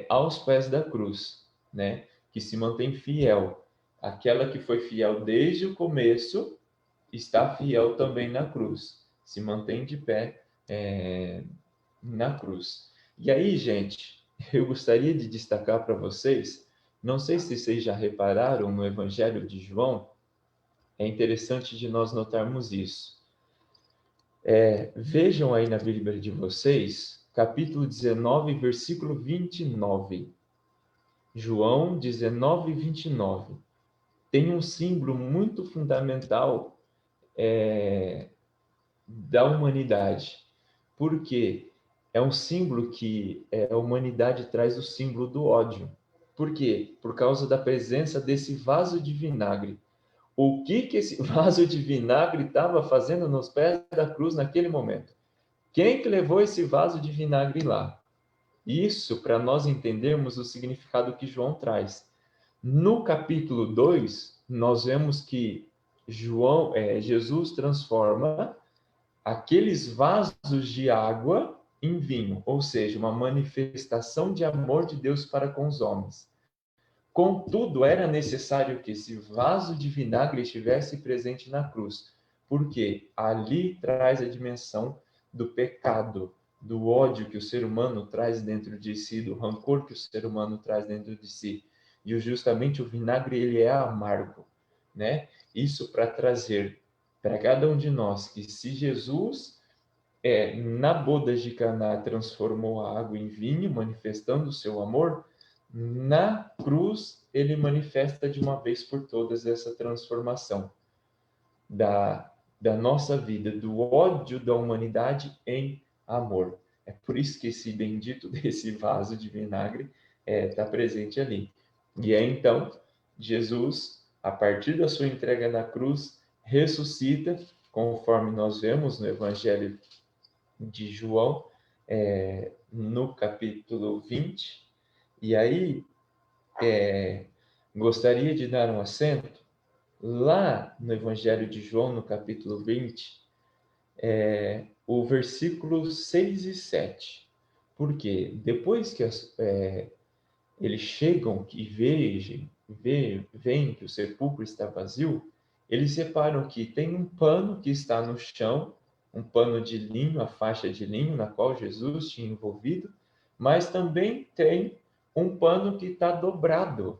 aos pés da cruz, né? Que se mantém fiel. Aquela que foi fiel desde o começo está fiel também na cruz. Se mantém de pé na cruz. E aí, gente, eu gostaria de destacar para vocês, não sei se vocês já repararam no Evangelho de João, é interessante de nós notarmos isso. Vejam aí na Bíblia de vocês, capítulo 19, versículo 29. João 19, 29. Tem um símbolo muito fundamental da humanidade. Por quê? É um símbolo que a humanidade traz o símbolo do ódio. Por quê? Por causa da presença desse vaso de vinagre. O que esse vaso de vinagre estava fazendo nos pés da cruz naquele momento? Quem que levou esse vaso de vinagre lá? Isso para nós entendermos o significado que João traz. No capítulo 2, nós vemos que Jesus transforma aqueles vasos de água em vinho, ou seja, uma manifestação de amor de Deus para com os homens. Contudo, era necessário que esse vaso de vinagre estivesse presente na cruz, porque ali traz a dimensão do pecado, do ódio que o ser humano traz dentro de si, do rancor que o ser humano traz dentro de si. E justamente o vinagre, ele é amargo, né? Isso para trazer para cada um de nós que se Jesus na boda de Caná transformou a água em vinho, manifestando o seu amor, na cruz ele manifesta de uma vez por todas essa transformação da nossa vida, do ódio da humanidade em amor. É por isso que esse bendito desse vaso de vinagre está presente ali. E é então Jesus, a partir da sua entrega na cruz, ressuscita, conforme nós vemos no Evangelho de João, no capítulo 20. E aí, gostaria de dar um acento lá no Evangelho de João, no capítulo 20, o versículo 6 e 7. Porque depois que eles chegam e veem que o sepulcro está vazio, eles reparam que tem um pano que está no chão, um pano de linho, a faixa de linho na qual Jesus tinha envolvido, mas também tem um pano que está dobrado.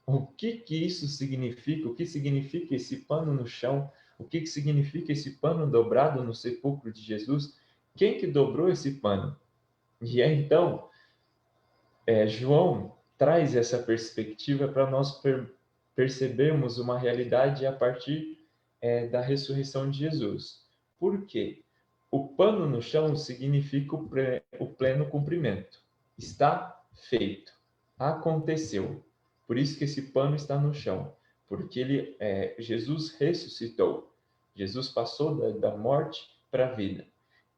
O que isso significa? O que significa esse pano no chão? O que significa esse pano dobrado no sepulcro de Jesus? Quem que dobrou esse pano? E aí, então, João traz essa perspectiva para nós percebermos uma realidade a partir da ressurreição de Jesus. Por quê? O pano no chão significa o pleno cumprimento. Está feito. Aconteceu. Por isso que esse pano está no chão. Porque Jesus ressuscitou. Jesus passou da morte para a vida.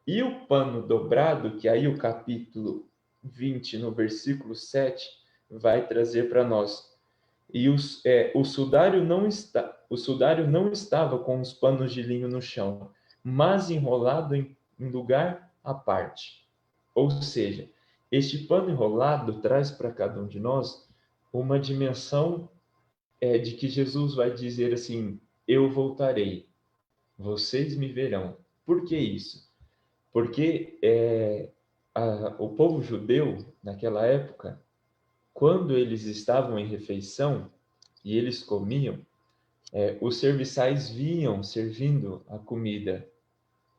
E o pano dobrado, que aí o capítulo 20, no versículo 7, vai trazer para nós. E o sudário não estava com os panos de linho no chão, mas enrolado em lugar à parte. Ou seja, este pano enrolado traz para cada um de nós uma dimensão de que Jesus vai dizer assim: eu voltarei, vocês me verão. Por que isso? Porque o povo judeu, naquela época, quando eles estavam em refeição e eles comiam, os serviçais vinham servindo a comida.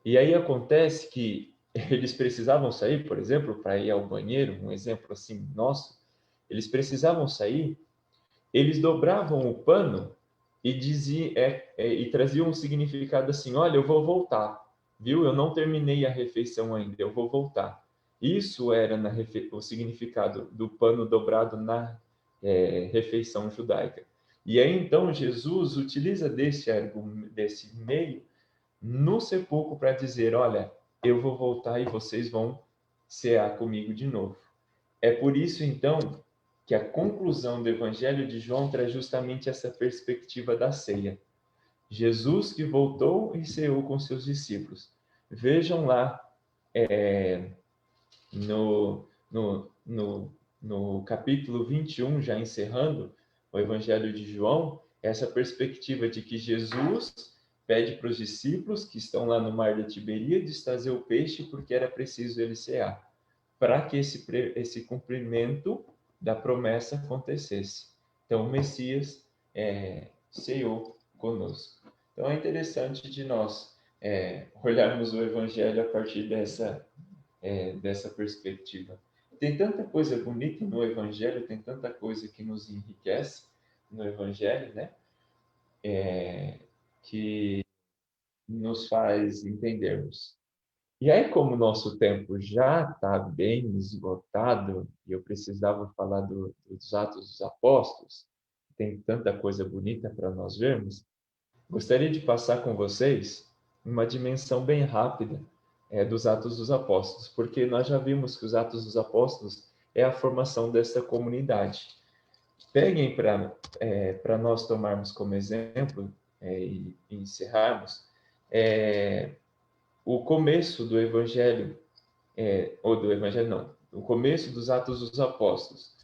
E aí acontece que eles precisavam sair, por exemplo, para ir ao banheiro, um exemplo assim nosso, eles precisavam sair, eles dobravam o pano e e traziam um significado assim: olha, eu vou voltar, viu? Eu não terminei a refeição ainda, eu vou voltar. Isso era o significado do pano dobrado na refeição judaica. E aí então Jesus utiliza desse meio no sepulcro para dizer: olha, eu vou voltar e vocês vão cear comigo de novo. É por isso então que a conclusão do Evangelho de João traz justamente essa perspectiva da ceia. Jesus que voltou e ceou com seus discípulos. Vejam lá no, no, no, no capítulo 21, já encerrando o Evangelho de João, essa perspectiva de que Jesus pede para os discípulos que estão lá no mar da Tiberíades trazer o peixe porque era preciso ele cear, para que esse cumprimento da promessa acontecesse. Então, o Messias ceou conosco. Então, é interessante de nós olharmos o Evangelho a partir dessa perspectiva. Tem tanta coisa bonita no Evangelho, tem tanta coisa que nos enriquece no Evangelho, né? Que nos faz entendermos. E aí, como o nosso tempo já está bem esgotado, e eu precisava falar dos Atos dos Apóstolos, tem tanta coisa bonita para nós vermos, gostaria de passar com vocês uma dimensão bem rápida dos Atos dos Apóstolos, porque nós já vimos que os Atos dos Apóstolos é a formação dessa comunidade. Peguem para nós tomarmos como exemplo e encerrarmos o começo do Evangelho, ou do Evangelho não, o começo dos Atos dos Apóstolos,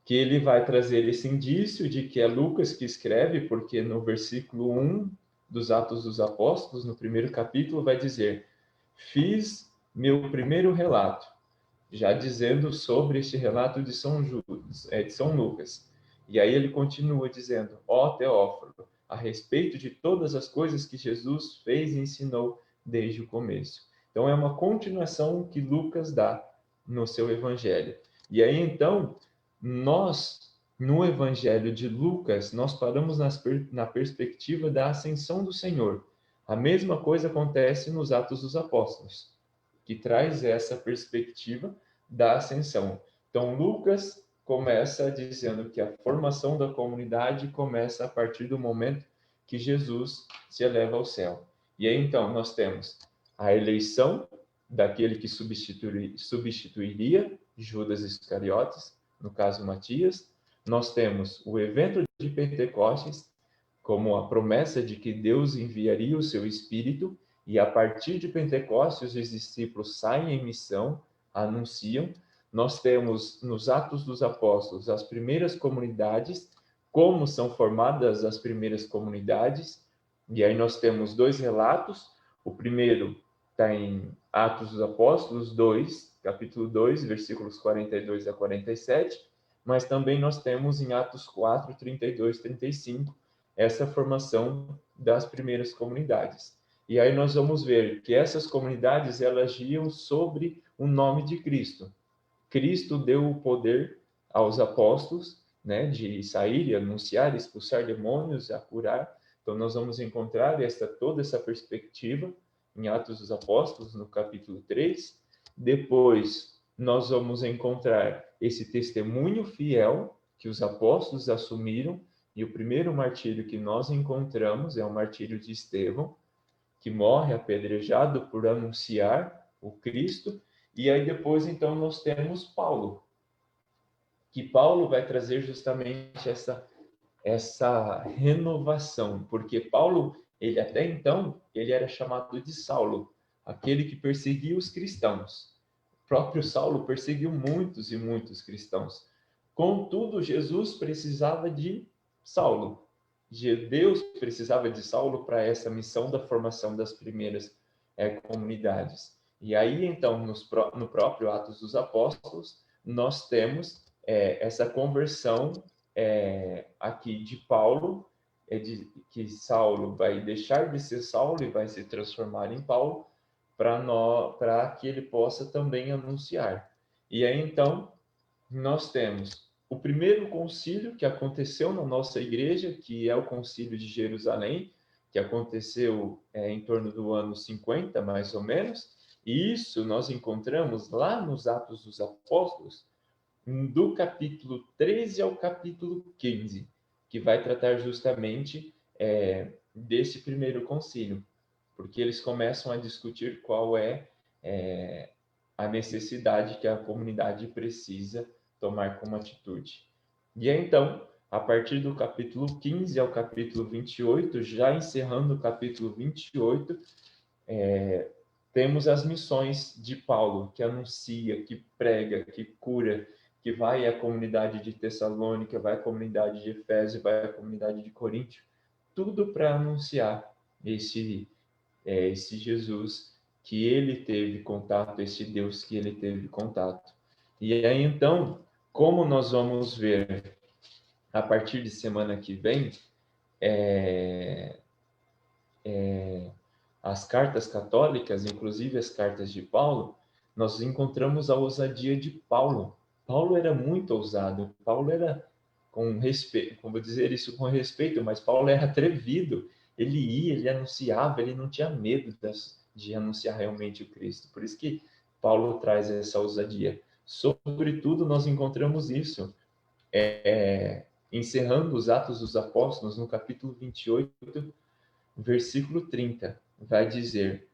que ele vai trazer esse indício de que é Lucas que escreve, porque no versículo 1 dos Atos dos Apóstolos, no primeiro capítulo, vai dizer: fiz meu primeiro relato, já dizendo sobre este relato de São Lucas. E aí ele continua dizendo: ó Teófilo, a respeito de todas as coisas que Jesus fez e ensinou desde o começo. Então é uma continuação que Lucas dá no seu evangelho. E aí então nós no evangelho de Lucas nós paramos na perspectiva da ascensão do Senhor. A mesma coisa acontece nos Atos dos Apóstolos, que traz essa perspectiva da ascensão. Então, Lucas começa dizendo que a formação da comunidade começa a partir do momento que Jesus se eleva ao céu. E aí, então, nós temos a eleição daquele que substituiria Judas Iscariotes, no caso Matias. Nós temos o evento de Pentecostes, como a promessa de que Deus enviaria o seu Espírito, e a partir de Pentecostes os discípulos saem em missão, anunciam. Nós temos nos Atos dos Apóstolos as primeiras comunidades, como são formadas as primeiras comunidades, e aí nós temos dois relatos. O primeiro está em Atos dos Apóstolos 2, capítulo 2, versículos 42 a 47, mas também nós temos em Atos 4, 32, 35, essa formação das primeiras comunidades. E aí nós vamos ver que essas comunidades, elas agiam sobre o nome de Cristo. Cristo deu o poder aos apóstolos, né, de sair e anunciar, expulsar demônios, a curar. Então nós vamos encontrar toda essa perspectiva em Atos dos Apóstolos, no capítulo 3. Depois nós vamos encontrar esse testemunho fiel que os apóstolos assumiram, e o primeiro martírio que nós encontramos é o martírio de Estevão, que morre apedrejado por anunciar o Cristo. E aí depois, então, nós temos Paulo, que Paulo vai trazer justamente essa renovação, porque Paulo, ele até então, ele era chamado de Saulo, aquele que perseguia os cristãos. O próprio Saulo perseguiu muitos e muitos cristãos. Contudo, Jesus precisava de Saulo. Deus precisava de Saulo para essa missão da formação das primeiras comunidades. E aí, então, no próprio Atos dos Apóstolos, nós temos essa conversão aqui de Paulo, que Saulo vai deixar de ser Saulo e vai se transformar em Paulo, para que ele possa também anunciar. E aí, então, nós temos o primeiro concílio que aconteceu na nossa igreja, que é o concílio de Jerusalém, que aconteceu em torno do ano 50, mais ou menos, e isso nós encontramos lá nos Atos dos Apóstolos, do capítulo 13 ao capítulo 15, que vai tratar justamente desse primeiro concílio, porque eles começam a discutir qual é a necessidade que a comunidade precisa tomar como atitude. E aí, então, a partir do capítulo 15 ao capítulo 28, já encerrando o capítulo 28, temos as missões de Paulo, que anuncia, que prega, que cura, que vai à comunidade de Tessalônica, vai à comunidade de Efésio, vai à comunidade de Coríntio, tudo para anunciar esse Jesus que ele teve contato, esse Deus que ele teve contato. E aí, então, como nós vamos ver a partir de semana que vem, as cartas católicas, inclusive as cartas de Paulo, nós encontramos a ousadia de Paulo. Paulo era muito ousado, Paulo era, com respeito, como vou dizer isso com respeito, mas Paulo era atrevido. Ele ia, ele anunciava, ele não tinha medo de anunciar realmente o Cristo. Por isso que Paulo traz essa ousadia. Sobretudo, nós encontramos isso encerrando os Atos dos Apóstolos, no capítulo 28, versículo 30, vai dizer: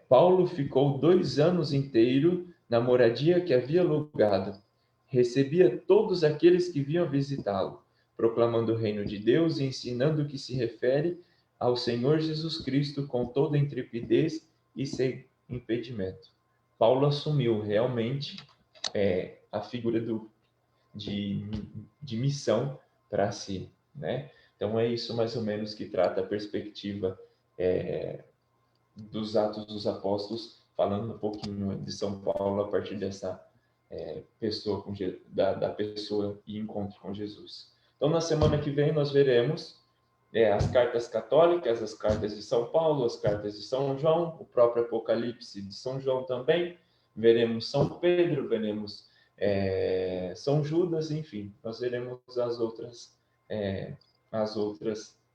Paulo ficou 2 anos inteiros na moradia que havia alugado. Recebia todos aqueles que vinham visitá-lo, proclamando o reino de Deus e ensinando o que se refere ao Senhor Jesus Cristo com toda intrepidez e sem impedimento. Paulo assumiu realmente a figura de missão para si, né? Então é isso mais ou menos que trata a perspectiva dos Atos dos Apóstolos, falando um pouquinho de São Paulo a partir dessa pessoa da pessoa e encontro com Jesus. Então na semana que vem nós veremos as cartas católicas, as cartas de São Paulo, as cartas de São João, o próprio Apocalipse de São João também, veremos São Pedro, veremos São Judas, enfim, nós veremos as outras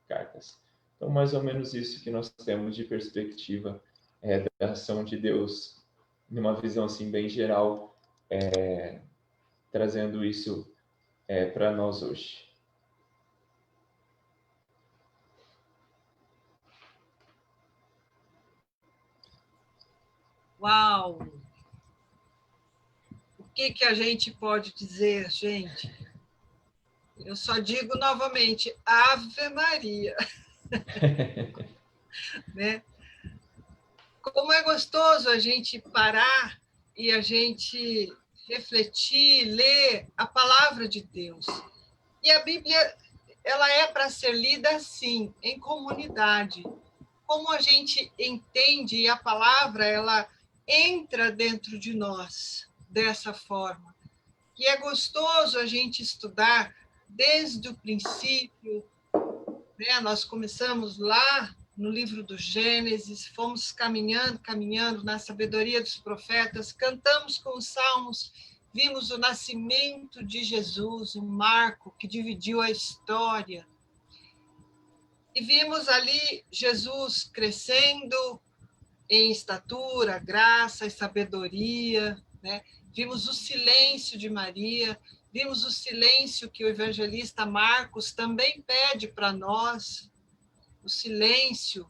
cartas. Então, mais ou menos isso que nós temos de perspectiva da ação de Deus, numa visão assim bem geral, trazendo isso para nós hoje. Uau! O que a gente pode dizer, gente? Eu só digo novamente, Ave Maria. Né? Como é gostoso a gente parar e a gente refletir, ler a palavra de Deus. E a Bíblia, ela é para ser lida assim, em comunidade. Como a gente entende e a palavra, ela entra dentro de nós dessa forma. E é gostoso a gente estudar desde o princípio, né? Nós começamos lá no livro do Gênesis, fomos caminhando, caminhando na sabedoria dos profetas, cantamos com os salmos, vimos o nascimento de Jesus, um marco que dividiu a história. E vimos ali Jesus crescendo em estatura, graça e sabedoria, né? Vimos o silêncio de Maria, vimos o silêncio que o evangelista Marcos também pede para nós, o silêncio,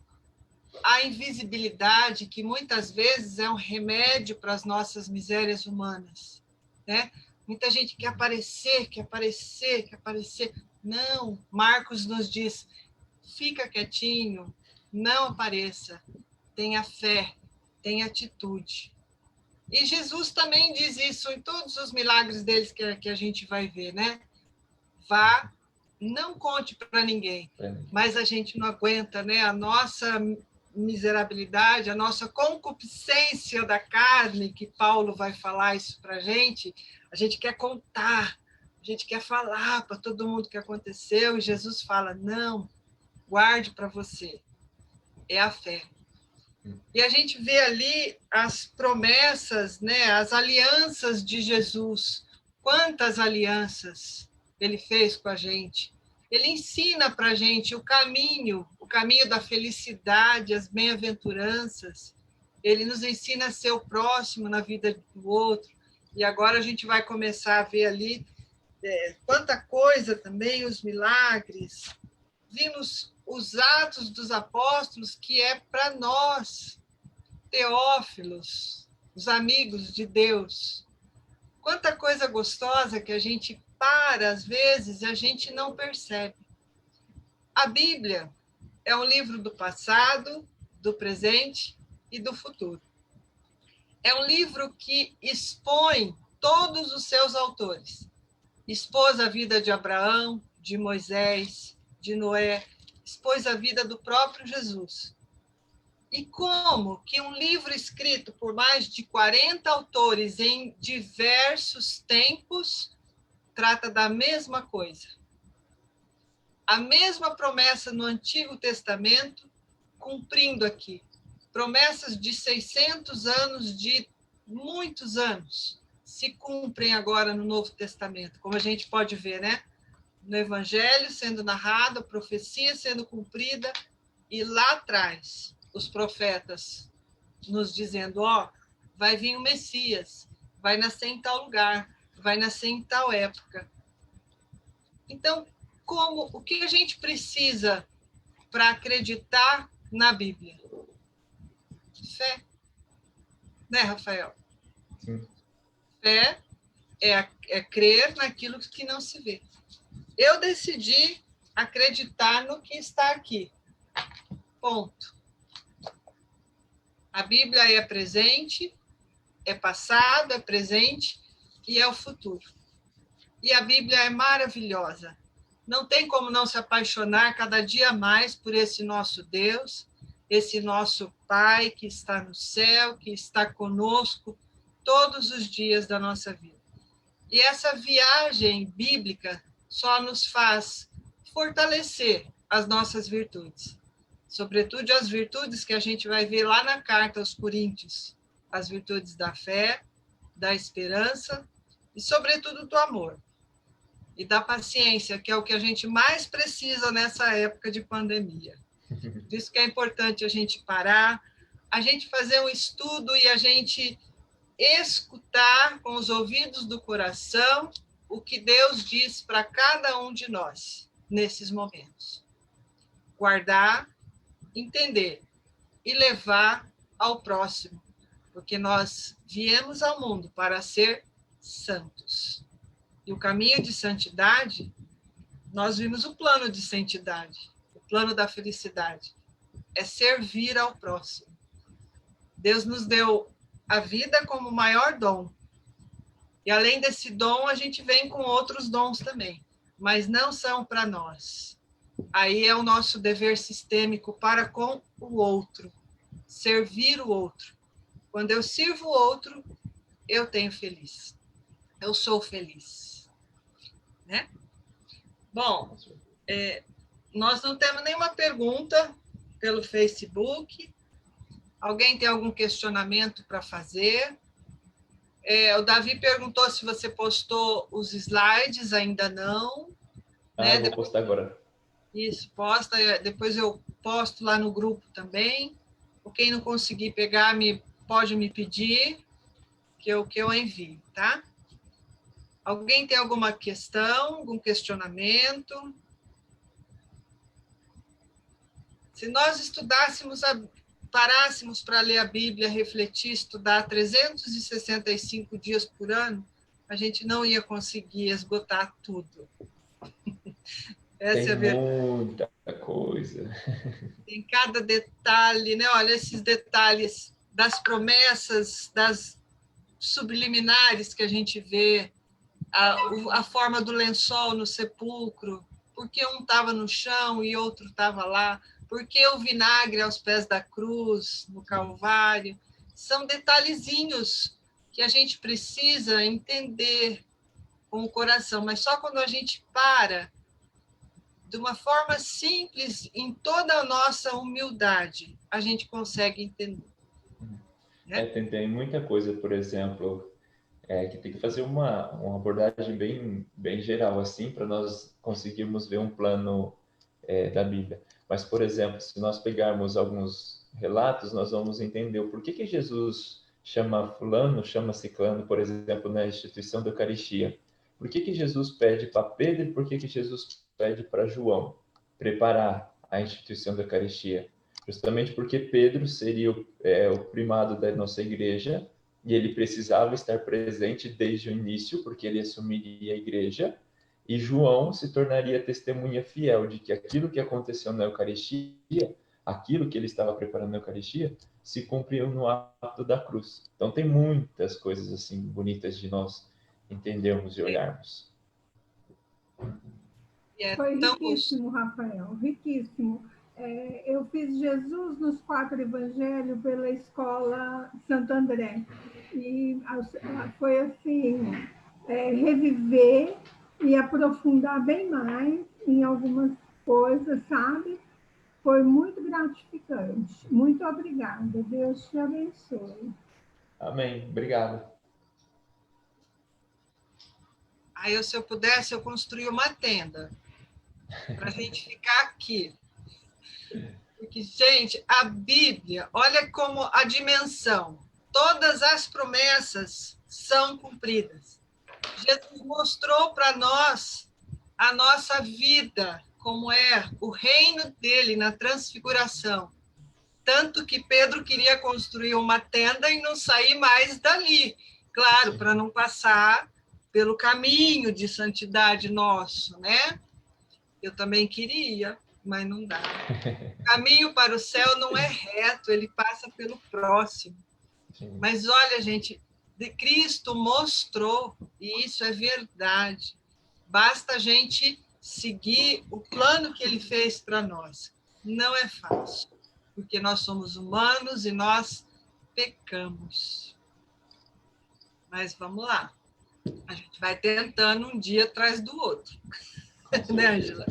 a invisibilidade, que muitas vezes é um remédio para as nossas misérias humanas, né? Muita gente quer aparecer, quer aparecer, quer aparecer. Não, Marcos nos diz, fica quietinho, não apareça, tenha fé, tenha atitude. E Jesus também diz isso em todos os milagres deles que a gente vai ver, né? Vá, não conte para ninguém, mas a gente não aguenta, né? A nossa miserabilidade, a nossa concupiscência da carne, que Paulo vai falar isso para a gente quer contar, a gente quer falar para todo mundo o que aconteceu, e Jesus fala, não, guarde para você, é a fé. E a gente vê ali as promessas, né, as alianças de Jesus. Quantas alianças ele fez com a gente. Ele ensina para a gente o caminho da felicidade, as bem-aventuranças. Ele nos ensina a ser o próximo na vida do outro. E agora a gente vai começar a ver ali quanta coisa também, os milagres. Vimos os Atos dos Apóstolos, que é para nós, teófilos, os amigos de Deus. Quanta coisa gostosa que a gente para, às vezes, e a gente não percebe. A Bíblia é um livro do passado, do presente e do futuro. É um livro que expõe todos os seus autores. Expôs a vida de Abraão, de Moisés, de Noé, expôs a vida do próprio Jesus. E como que um livro escrito por mais de 40 autores em diversos tempos trata da mesma coisa? A mesma promessa no Antigo Testamento, cumprindo aqui. Promessas de 600 anos, de muitos anos, se cumprem agora no Novo Testamento, como a gente pode ver, né? No Evangelho sendo narrado, a profecia sendo cumprida, e lá atrás, os profetas nos dizendo, ó, vai vir o Messias, vai nascer em tal lugar, vai nascer em tal época. Então, o que a gente precisa para acreditar na Bíblia? Fé. Né, Rafael? Sim. Fé é crer naquilo que não se vê. Eu decidi acreditar no que está aqui. Ponto. A Bíblia é presente, é passado, é presente e é o futuro. E a Bíblia é maravilhosa. Não tem como não se apaixonar cada dia mais por esse nosso Deus, esse nosso Pai que está no céu, que está conosco todos os dias da nossa vida. E essa viagem bíblica só nos faz fortalecer as nossas virtudes, sobretudo as virtudes que a gente vai ver lá na carta aos Coríntios, as virtudes da fé, da esperança e, sobretudo, do amor e da paciência, que é o que a gente mais precisa nessa época de pandemia. Por isso que é importante a gente parar, a gente fazer um estudo e a gente escutar com os ouvidos do coração o que Deus diz para cada um de nós nesses momentos. Guardar, entender e levar ao próximo, porque nós viemos ao mundo para ser santos. E o caminho de santidade, nós vimos o plano de santidade, o plano da felicidade, é servir ao próximo. Deus nos deu a vida como o maior dom. E além desse dom, a gente vem com outros dons também, mas não são para nós. Aí é o nosso dever sistêmico para com o outro, servir o outro. Quando eu sirvo o outro, eu tenho feliz. Eu sou feliz. Né? Bom, nós não temos nenhuma pergunta, pelo Facebook. Alguém tem algum questionamento para fazer? O Davi perguntou se você postou os slides, ainda não. Eu vou postar agora. Isso, posta, depois eu posto lá no grupo também. Quem não conseguir pegar, pode me pedir, que eu envio, tá? Alguém tem alguma questão, algum questionamento? Se nós parássemos para ler a Bíblia, refletir, estudar 365 dias por ano, a gente não ia conseguir esgotar tudo. Essa é a verdade. Muita coisa. Tem cada detalhe, né? Olha, esses detalhes das promessas, das subliminares que a gente vê, a forma do lençol no sepulcro, porque um estava no chão e outro estava lá, porque o vinagre aos pés da cruz, no Calvário. São detalhezinhos que a gente precisa entender com o coração, mas só quando a gente para, de uma forma simples, em toda a nossa humildade, a gente consegue entender. Né? Tem muita coisa, por exemplo, que tem que fazer uma abordagem bem geral, assim, para nós conseguirmos ver um plano da Bíblia. Mas, por exemplo, se nós pegarmos alguns relatos, nós vamos entender o porquê que Jesus chama fulano, chama ciclano, por exemplo, na instituição da Eucaristia. Por que Jesus pede para Pedro e por que Jesus pede para João preparar a instituição da Eucaristia? Justamente porque Pedro seria o primado da nossa igreja e ele precisava estar presente desde o início, porque ele assumiria a igreja, e João se tornaria testemunha fiel de que aquilo que aconteceu na Eucaristia, aquilo que ele estava preparando na Eucaristia, se cumpriu no ato da cruz. Então tem muitas coisas assim bonitas de nós entendermos e olharmos. Foi riquíssimo, Rafael, riquíssimo. Eu fiz Jesus nos 4 Evangelhos pela Escola Santo André. E foi assim, reviver e aprofundar bem mais em algumas coisas, sabe? Foi muito gratificante. Muito obrigada. Deus te abençoe. Amém. Obrigado. Aí, se eu pudesse, eu construía uma tenda para a gente ficar aqui. Porque, gente, a Bíblia, olha como a dimensão, todas as promessas são cumpridas. Jesus mostrou para nós a nossa vida, como é o reino dele na transfiguração. Tanto que Pedro queria construir uma tenda e não sair mais dali. Claro, para não passar pelo caminho de santidade nosso, né? Eu também queria, mas não dá. O caminho para o céu não é reto, ele passa pelo próximo. Mas olha, gente, Cristo mostrou, e isso é verdade. Basta a gente seguir o plano que ele fez para nós. Não é fácil, porque nós somos humanos e nós pecamos. Mas vamos lá. A gente vai tentando um dia atrás do outro. Né, Ângela?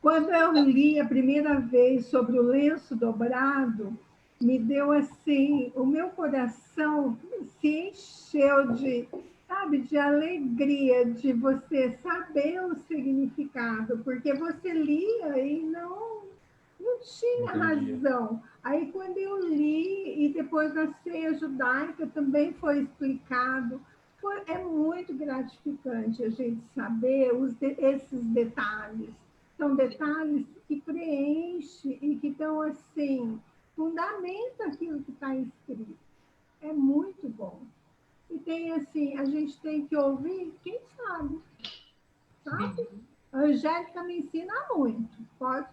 Quando eu li a primeira vez sobre o lenço dobrado, me deu assim, o meu coração se encheu de alegria de você saber o significado, porque você lia e não tinha razão. Aí quando eu li, e depois na ceia judaica também foi explicado, é muito gratificante a gente saber esses detalhes. São detalhes que preenchem e que estão assim, fundamenta aquilo que está escrito. É muito bom. E tem assim, a gente tem que ouvir quem sabe. Sabe? A Angélica me ensina muito.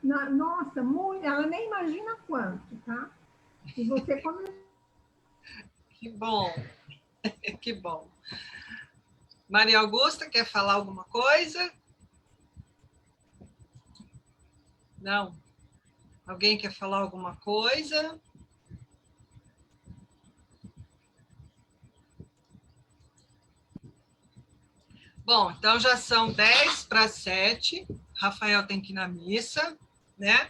Nossa, muito, ela nem imagina quanto, tá? E você começou. Que bom. Que bom. Maria Augusta, quer falar alguma coisa? Não? Alguém quer falar alguma coisa? Bom, então já são 6:50. Rafael tem que ir na missa, né?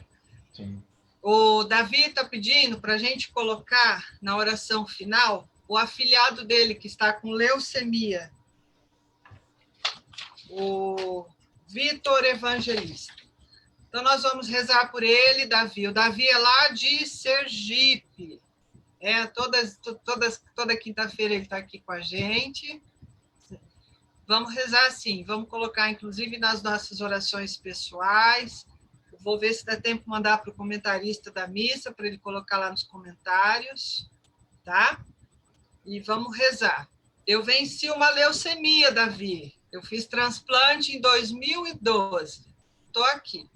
Sim. O Davi está pedindo para a gente colocar na oração final o afilhado dele, que está com leucemia, o Vitor Evangelista. Então, nós vamos rezar por ele, Davi. O Davi é lá de Sergipe. Toda quinta-feira ele está aqui com a gente. Vamos rezar assim, vamos colocar, inclusive, nas nossas orações pessoais. Vou ver se dá tempo de mandar para o comentarista da missa, para ele colocar lá nos comentários, tá? E vamos rezar. Eu venci uma leucemia, Davi. Eu fiz transplante em 2012. Estou aqui.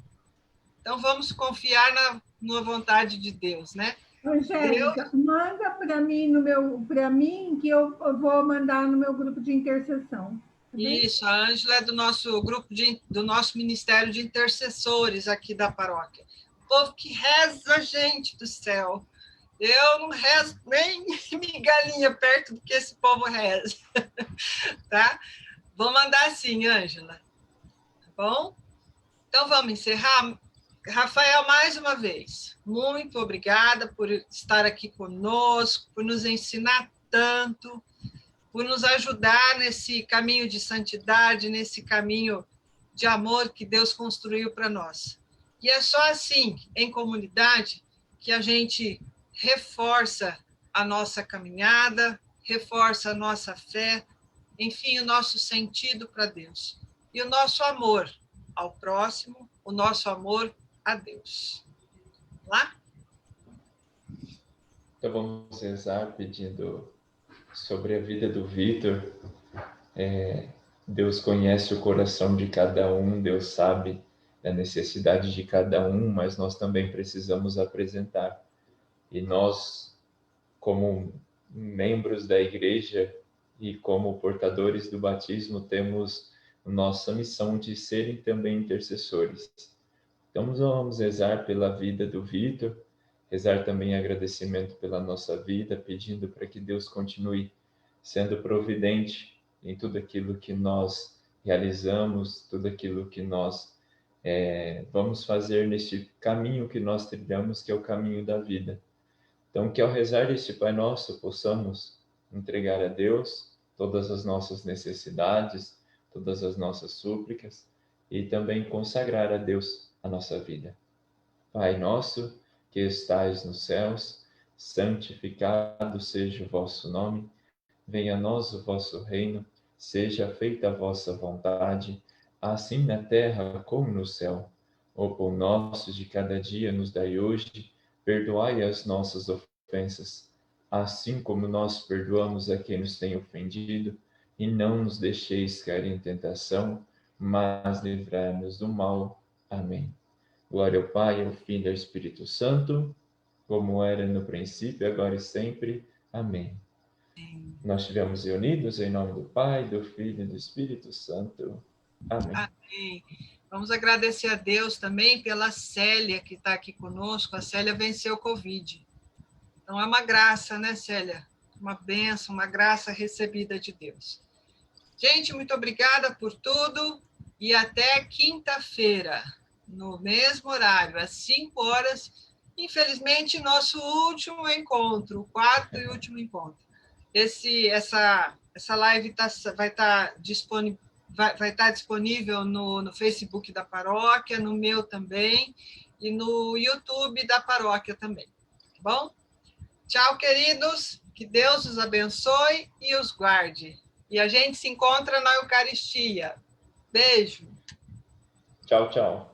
Então, vamos confiar na vontade de Deus, né? Angélica, manda para mim que eu vou mandar no meu grupo de intercessão. Tá bem? Isso, a Ângela é do nosso grupo, do nosso Ministério de Intercessores aqui da paróquia. O povo que reza, gente do céu. Eu não rezo nem migalhinha perto do que esse povo reza. Tá? Vou mandar sim, Ângela. Tá bom? Então, vamos encerrar. Rafael, mais uma vez, muito obrigada por estar aqui conosco, por nos ensinar tanto, por nos ajudar nesse caminho de santidade, nesse caminho de amor que Deus construiu para nós. E é só assim, em comunidade, que a gente reforça a nossa caminhada, reforça a nossa fé, enfim, o nosso sentido para Deus. E o nosso amor ao próximo, o nosso amor a Deus. Vamos lá? Então vamos rezar pedindo sobre a vida do Vitor. Deus conhece o coração de cada um, Deus sabe da necessidade de cada um, mas nós também precisamos apresentar. E nós, como membros da igreja e como portadores do batismo, temos nossa missão de serem também intercessores. Então vamos rezar pela vida do Vitor, rezar também agradecimento pela nossa vida, pedindo para que Deus continue sendo providente em tudo aquilo que nós realizamos, tudo aquilo que nós vamos fazer neste caminho que nós trilhamos, que é o caminho da vida. Então, que ao rezar este Pai Nosso, possamos entregar a Deus todas as nossas necessidades, todas as nossas súplicas, e também consagrar a Deus a nossa vida. Pai nosso, que estais nos céus, santificado seja o vosso nome, venha a nós o vosso reino, seja feita a vossa vontade, assim na terra como no céu. O pão nosso de cada dia nos dai hoje, perdoai as nossas ofensas, assim como nós perdoamos a quem nos tem ofendido, e não nos deixeis cair em tentação, mas livrai-nos do mal. Amém. Glória ao Pai, ao Filho e ao Espírito Santo, como era no princípio, agora e sempre. Amém. Nós estivemos reunidos em nome do Pai, do Filho e do Espírito Santo. Amém. Amém. Vamos agradecer a Deus também pela Célia, que está aqui conosco. A Célia venceu o Covid. Então, é uma graça, né, Célia? Uma bênção, uma graça recebida de Deus. Gente, muito obrigada por tudo e até quinta-feira, no mesmo horário, às 5 horas. Infelizmente, nosso último encontro, o quarto e último encontro. Essa live vai estar disponível no Facebook da paróquia, no meu também, e no YouTube da paróquia também. Tá bom? Tchau, queridos. Que Deus os abençoe e os guarde. E a gente se encontra na Eucaristia. Beijo. Tchau, tchau.